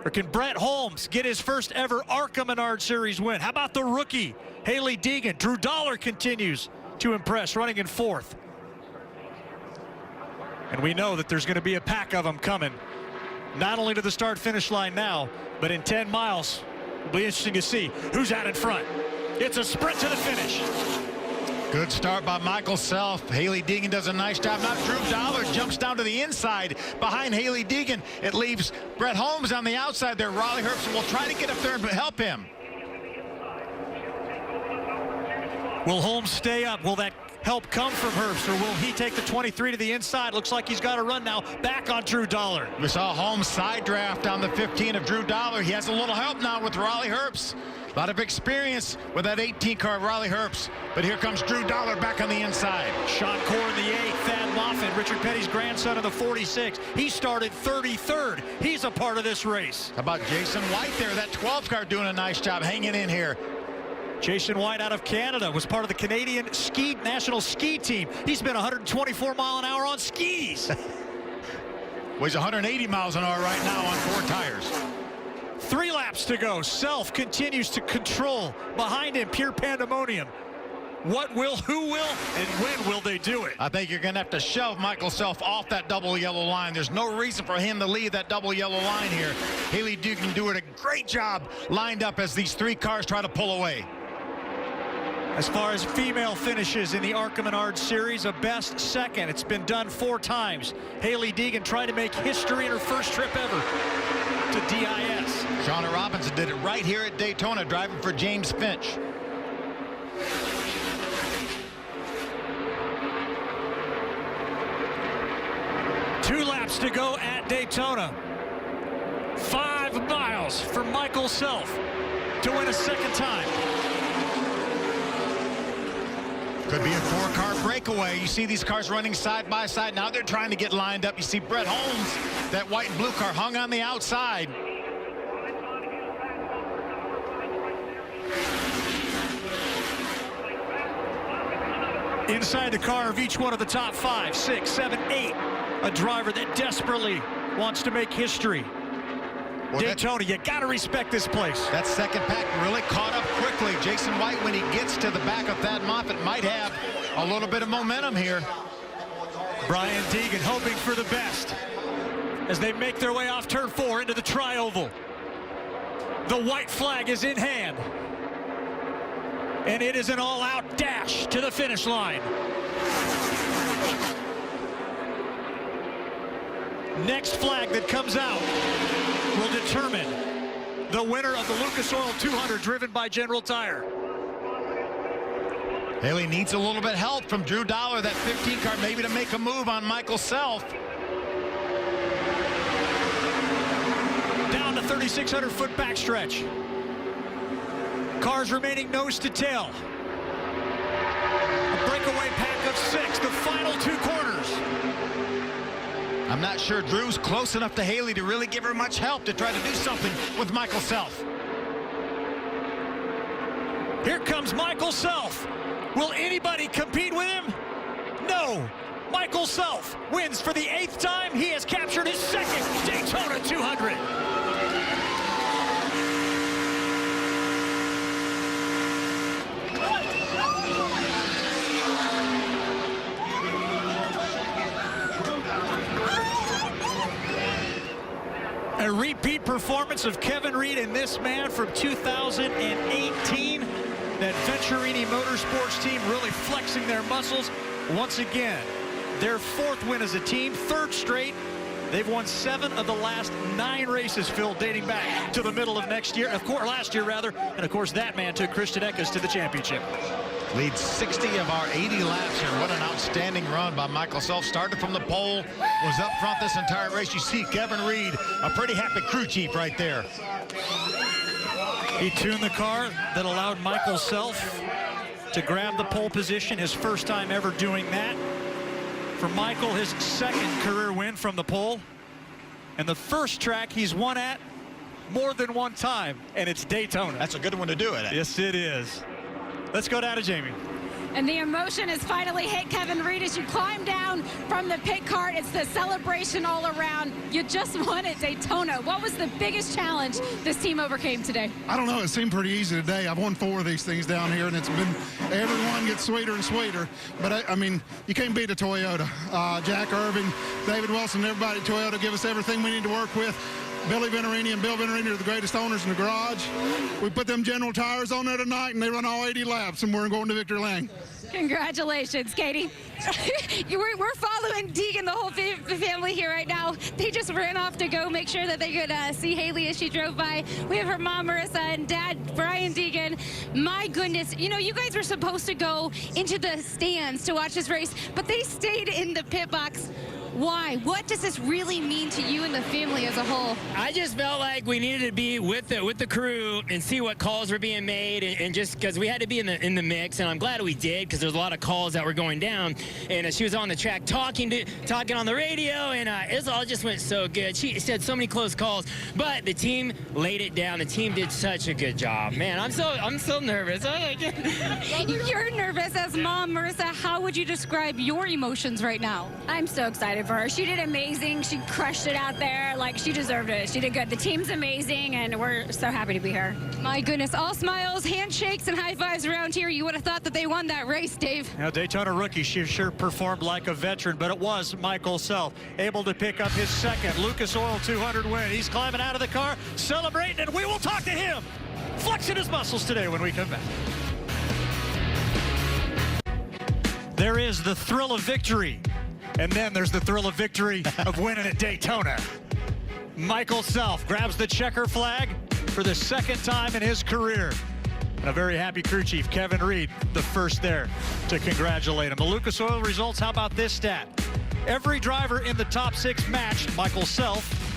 Or can Brett Holmes get his first ever ARCA Menards Series win? How about the rookie, Hailie Deegan? Drew Dollar continues to impress, running in 4th. And we know that there's going to be a pack of them coming, not only to the start-finish line now, but in 10 miles. It'll be interesting to see who's out in front. It's a sprint to the finish. Good start by Michael Self. Hailie Deegan does a nice job. Now Drew Dollar jumps down to the inside behind Hailie Deegan. It leaves Brett Holmes on the outside there. Riley Herbst will try to get up there and help him. Will Holmes stay up? Will that help come from Herbst, or will he take the 23 to the inside? Looks like he's got a run now back on Drew Dollar. We saw Holmes side draft on the 15 of Drew Dollar. He has a little help now with Riley Herbst. A lot of experience with that 18 car of Riley Herbst. But here comes Drew Dollar back on the inside. Sean Core in the 8, Thad Moffitt, Richard Petty's grandson in the 46. He started 33rd. He's a part of this race. How about Jason White there? That 12 car doing a nice job hanging in here. Jason White out of Canada was part of the Canadian national ski team. He's been 124 mile an hour on skis. Well, he's 180 miles an hour right now on 4 tires. 3 laps to go. Self continues to control. Behind him, pure pandemonium. What will, who will, and when will they do it? I think you're going to have to shove Michael Self off that double yellow line. There's no reason for him to leave that double yellow line here. Hailie Deegan doing a great job lined up as these 3 cars try to pull away. As far as female finishes in the ARCA Menards Series, a best 2nd. It's been done 4 times. Hailie Deegan trying to make history in her first trip ever to DIS. Shauna Robinson did it right here at Daytona, driving for James Finch. Two laps to go at Daytona. 5 miles for Michael Self to win a 2nd time. Could be a 4-car breakaway. You see these cars running side by side. Now they're trying to get lined up. You see Brett Holmes, that white and blue car, hung on the outside. Inside the car of each one of the top 5, 6, 7, 8. A driver that desperately wants to make history. Well, Daytona, you got to respect this place. That second pack really caught up quickly. Jason White, when he gets to the back of Thad Moffitt, might have a little bit of momentum here. Brian Deegan hoping for the best as they make their way off turn 4 into the tri-oval. The white flag is in hand. And it is an all-out dash to the finish line. Next flag that comes out will determine the winner of the Lucas Oil 200 driven by General Tire. Haley needs a little bit of help from Drew Dollar, that 15 car, maybe to make a move on Michael Self. Down to 3,600-foot backstretch. Cars remaining nose to tail. A breakaway pack of 6, the final 2 corners. I'm not sure Drew's close enough to Haley to really give her much help to try to do something with Michael Self. Here comes Michael Self. Will anybody compete with him? No. Michael Self wins for the 8th time. He has captured his 2nd Daytona 200. A repeat performance of Kevin Reed and this man from 2018. That Venturini Motorsports team really flexing their muscles once again. Their 4th win as a team, 3rd straight. They've won 7 of the last 9 races, Phil, dating back to the middle of last year, rather. And of course, that man took Christian Eckes to the championship. Leads 60 of our 80 laps here. What an outstanding run by Michael Self. Started from the pole, was up front this entire race. You see Kevin Reed, a pretty happy crew chief right there. He tuned the car that allowed Michael Self to grab the pole position, his first time ever doing that. For Michael, his 2nd career win from the pole. And the first track he's won at more than one time, and it's Daytona. That's a good one to do it at. Yes, it is. Let's go down to Jamie. And the emotion has finally hit Kevin Reed as you climb down from the pit cart. It's the celebration all around. You just won at Daytona. What was the biggest challenge this team overcame today? I don't know. It seemed pretty easy today. I've won 4 of these things down here, and it's been, everyone gets sweeter and sweeter. But, I mean, you can't beat a Toyota. Jack Irving, David Wilson, everybody at Toyota give us everything we need to work with. Billy Venturini and Bill Venturini are the greatest owners in the garage. We put them General Tires on there tonight, and they run all 80 laps, and we're going to victory lane. Congratulations, Katie. We're following Deegan, the whole family here right now. They just ran off to go make sure that they could see Haley as she drove by. We have her mom, Marissa, and dad, Brian Deegan. My goodness, you know, you guys were supposed to go into the stands to watch this race, but they stayed in the pit box. Why? What does this really mean to you and the family as a whole? I just felt like we needed to be with the crew and see what calls were being made, and just because we had to be in the mix, and I'm glad we did, because there's a lot of calls that were going down. And she was on the track talking on the radio, and it all just went so good. She said so many close calls, but the team laid it down. The team did such a good job, man. I'm so nervous. You're nervous as mom, Marissa. How would you describe your emotions right now? I'm so excited for her. She did amazing. She crushed it out there. Like, she deserved it. She did good. The team's amazing, and we're so happy to be here. My goodness, all smiles, handshakes, and high fives around here. You would have thought that they won that race, Dave. Now, Daytona rookie, she sure performed like a veteran, but it was Michael Self able to pick up his 2nd Lucas Oil 200 win. He's climbing out of the car, celebrating, and we will talk to him, flexing his muscles today when we come back. There is the thrill of victory. And then there's the thrill of victory of winning at Daytona. Michael Self grabs the checker flag for the 2nd time in his career. And a very happy crew chief, Kevin Reed, the first there to congratulate him. The Lucas Oil results, how about this stat? Every driver in the top 6 matched Michael Self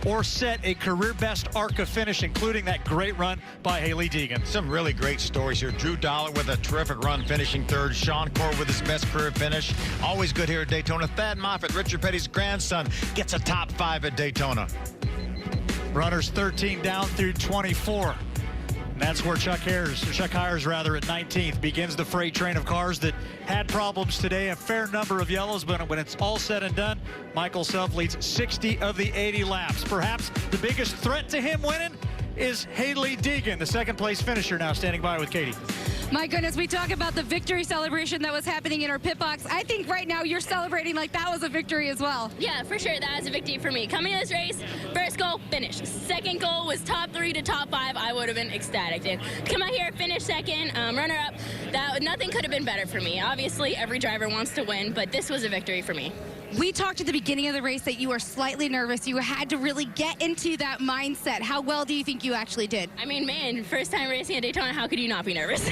or set a career-best ARCA finish, including that great run by Haley Deegan. Some really great stories here. Drew Dollar with a terrific run, finishing 3rd. Sean Core with his best career finish. Always good here at Daytona. Thad Moffitt, Richard Petty's grandson, gets a top 5 at Daytona. Runners 13 down through 24. That's where Chuck Hires at 19th begins the freight train of cars that had problems today. A fair number of yellows, but when it's all said and done, Michael Self leads 60 of the 80 laps. Perhaps the biggest threat to him winning is Hailie Deegan, the second-place finisher, now standing by with Katie. My goodness, we talk about the victory celebration that was happening in our pit box. I think right now you're celebrating like that was a victory as well. Yeah, for sure. That was a victory for me. Coming to this race, first goal, finish. Second goal was top 3 to top 5. I would have been ecstatic. To come out here, finish second, runner-up. Nothing could have been better for me. Obviously, every driver wants to win, but this was a victory for me. We talked at the beginning of the race that you were slightly nervous. You had to really get into that mindset. How well do you think you actually did? I mean, man, first time racing at Daytona, how could you not be nervous?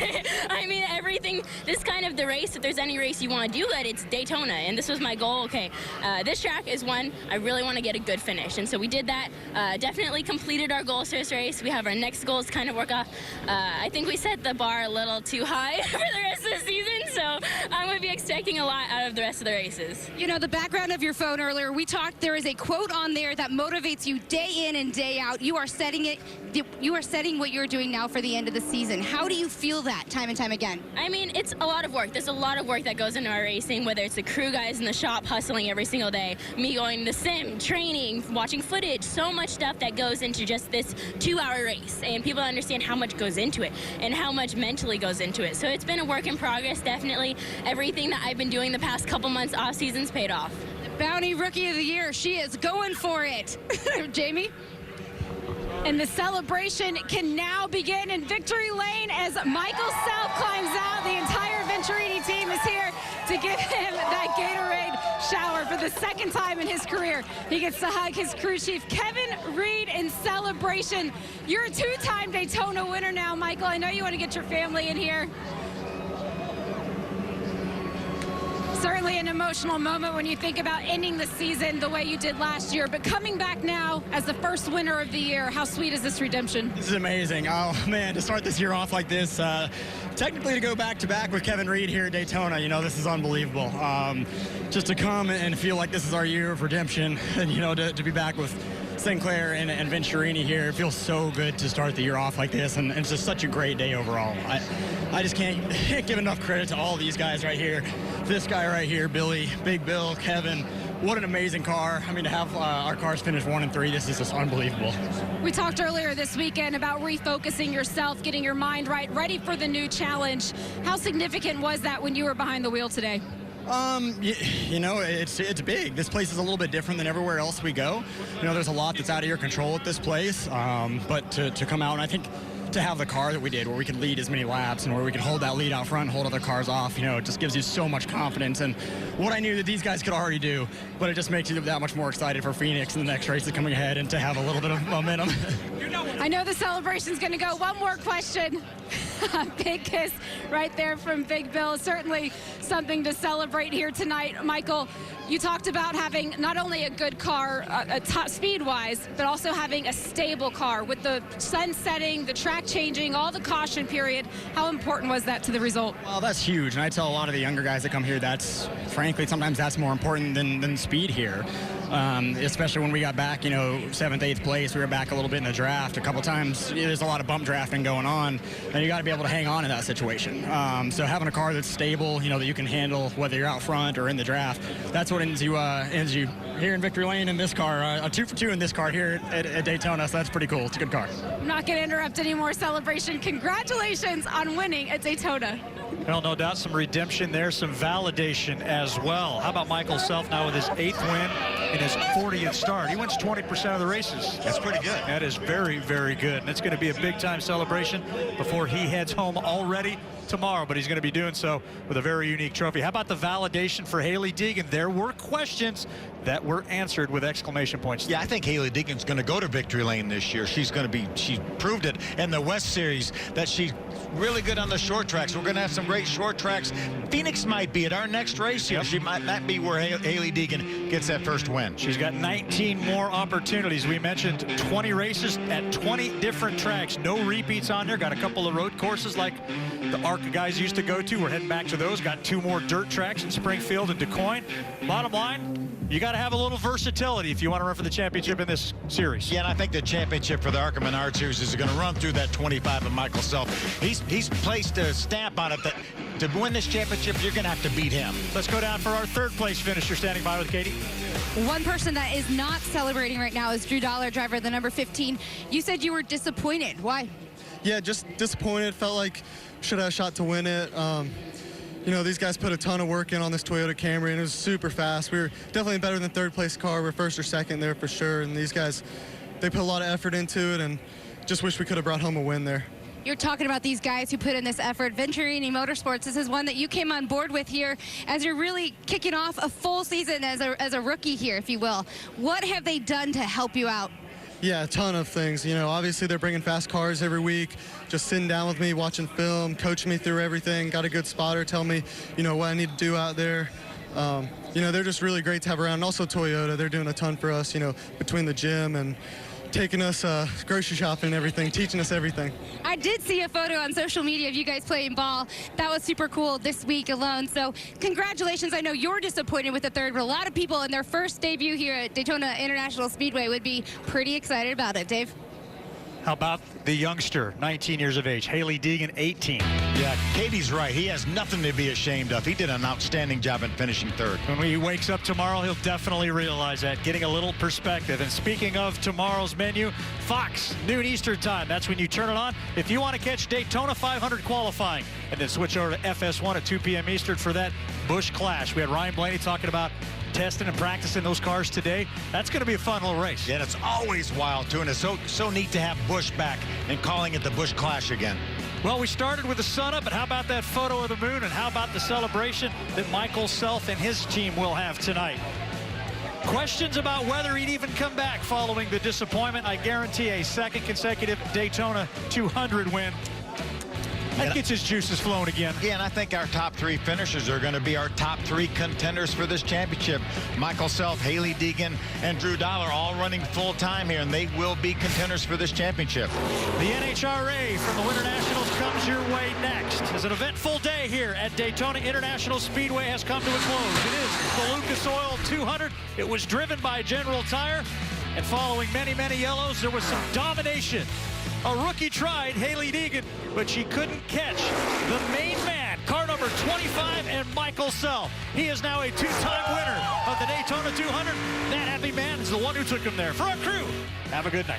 I mean, everything, this kind of the race, if there's any race you want to do it, it's Daytona, and this was my goal. Okay, this track is one I really want to get a good finish, and so we did that. Definitely completed our goals for this race. We have our next goals to kind of work off. I think we set the bar a little too high for the rest of the season, so I'm going to be expecting a lot out of the rest of the races. You know, the background of your phone earlier, we talked, there is a quote on there that motivates you day in and day out. You are setting what you're doing now for the end of the season. How do you feel that time and time again? I mean, it's a lot of work. There's a lot of work that goes into our racing, whether it's the crew guys in the shop hustling every single day, me going to the sim, training, watching footage, so much stuff that goes into just this 2-hour race, and people understand how much goes into it and how much mentally goes into it. So it's been a work in progress, definitely. Everything that I've been doing the past couple months off season's paid off. Bounty Rookie of the Year, she is going for it. Jamie? And the celebration can now begin in victory lane as Michael Self climbs out. The entire Venturini team is here to give him that Gatorade shower for the second time in his career. He gets to hug his crew chief, Kevin Reed, in celebration. You're a 2-time Daytona winner now, Michael. I know you want to get your family in here. Certainly an emotional moment when you think about ending the season the way you did last year, but coming back now as the first winner of the year, how sweet is this redemption? This is amazing. Oh, man, to start this year off like this, technically to go back-to-back with Kevin Reed here at Daytona, you know, this is unbelievable. Just to come and feel like this is our year of redemption and, you know, to be back with Sinclair and Venturini here. It feels so good to start the year off like this, and it's just such a great day overall. I just can't give enough credit to all these guys right here. This guy right here, Billy, Big Bill, Kevin. What an amazing car. I mean, to have our cars finish 1 and 3, this is just unbelievable. We talked earlier this weekend about refocusing yourself, getting your mind right, ready for the new challenge. How significant was that when you were behind the wheel today? You know, it's big. This place is a little bit different than everywhere else we go. You know, there's a lot that's out of your control at this place, but to come out, and I think to have the car that we did, where we could lead as many laps and where we could hold that lead out front and hold other cars off, you know, it just gives you so much confidence. And what I knew that these guys could already do, but it just makes you that much more excited for Phoenix and the next race that's coming ahead and to have a little bit of momentum. I know the celebration's going to go. One more question. Big kiss right there from Big Bill. Certainly something to celebrate here tonight. Michael, you talked about having not only a good car, top speed-wise, but also having a stable car with the sun setting, the track changing, all the caution period. How important was that to the result? Well, that's huge, and I tell a lot of the younger guys that come here, that's, frankly, sometimes that's more important than speed here. Especially when we got back, you know, 7th, 8th place, we were back a little bit in the draft. A couple times, there's a lot of bump drafting going on, and you got to be able to hang on in that situation. So having a car that's stable, you know, that you can handle, whether you're out front or in the draft, that's what ends you here in victory lane in this car. A 2 for 2 in this car here at Daytona, so that's pretty cool. It's a good car. I'm not going to interrupt any more celebration. Congratulations on winning at Daytona. Well, no doubt some redemption there, some validation as well. How about Michael Self now with his 8th win and his 40th start? He wins 20% of the races. That's pretty good. That is very, very good. And it's going to be a big-time celebration before he heads home already tomorrow, but he's going to be doing so with a very unique trophy. How about the validation for Hailie Deegan? There were questions that were answered with exclamation points. Yeah, I think Hailie Deegan's going to go to victory lane this year. She proved it in the West Series that she's really good on the short tracks. We're going to have some great short tracks. Phoenix might be at our next race here. She might be where Hailie Deegan gets that first win. She's got 19 more opportunities. We mentioned 20 races at 20 different tracks. No repeats on there. Got a couple of road courses like the ARC guys used to go to. We're heading back to those. Got 2 more dirt tracks in Springfield and DuQuoin. Bottom line, You got to have a little versatility if you want to run for the championship in this series. Yeah, and I think the championship for the ARCA Menard Series is going to run through that 25 of Michael Self. He's placed a stamp on it that to win this championship, you're going to have to beat him. Let's go down for our third place finisher standing by with Katie. One person that is not celebrating right now is Drew Dollar, driver the number 15. You said you were disappointed. Why? Yeah, just disappointed. Felt like should have a shot to win it. You know, these guys put a ton of work in on this Toyota Camry, and it was super fast. We were definitely better than third place car. We're first or second there for sure. And these guys, they put a lot of effort into it, and just wish we could have brought home a win there. You're talking about these guys who put in this effort. Venturini Motorsports, this is one that you came on board with here as you're really kicking off a full season as a rookie here, if you will. What have they done to help you out? Yeah, a ton of things. You know, obviously they're bringing fast cars every week, just sitting down with me, watching film, coaching me through everything, got a good spotter, tell me, you know, what I need to do out there. You know, they're just really great to have around. And also Toyota, they're doing a ton for us, you know, between the gym and taking us grocery shopping and everything, teaching us everything. I did see a photo on social media of you guys playing ball. That was super cool this week alone. So congratulations. I know you're disappointed with the third, but a lot of people in their first debut here at Daytona International Speedway would be pretty excited about it. Dave? How about the youngster, 19 years of age, Haley Deegan, 18. Yeah, Katie's right. He has nothing to be ashamed of. He did an outstanding job in finishing third. When he wakes up tomorrow, he'll definitely realize that, getting a little perspective. And speaking of tomorrow's menu, Fox, noon Eastern time. That's when you turn it on. If you want to catch Daytona 500 qualifying, and then switch over to FS1 at 2 p.m. Eastern for that Busch Clash. We had Ryan Blaney talking about testing and practicing those cars today. That's going to be a fun little race. Yeah, and it's always wild, too, and it's so neat to have Busch back and calling it the Busch Clash again. Well, we started with the sun up, but how about that photo of the moon, and how about the celebration that Michael Self and his team will have tonight? Questions about whether he'd even come back following the disappointment. I guarantee a second consecutive Daytona 200 win. That gets his juices flowing again. Yeah, and I think our top three finishers are going to be our top three contenders for this championship. Michael Self, Haley Deegan, and Drew Dollar all running full time here, and they will be contenders for this championship. The NHRA from the Winter Nationals comes your way next. As an eventful day here at Daytona International Speedway has come to a close. It is the Lucas Oil 200. It was driven by General Tire, and following many, many yellows, there was some domination. A rookie tried, Haley Deegan, but she couldn't catch the main man, car number 25, and Michael Self. He is now a two-time winner of the Daytona 200. That happy man is the one who took him there. For our crew, have a good night.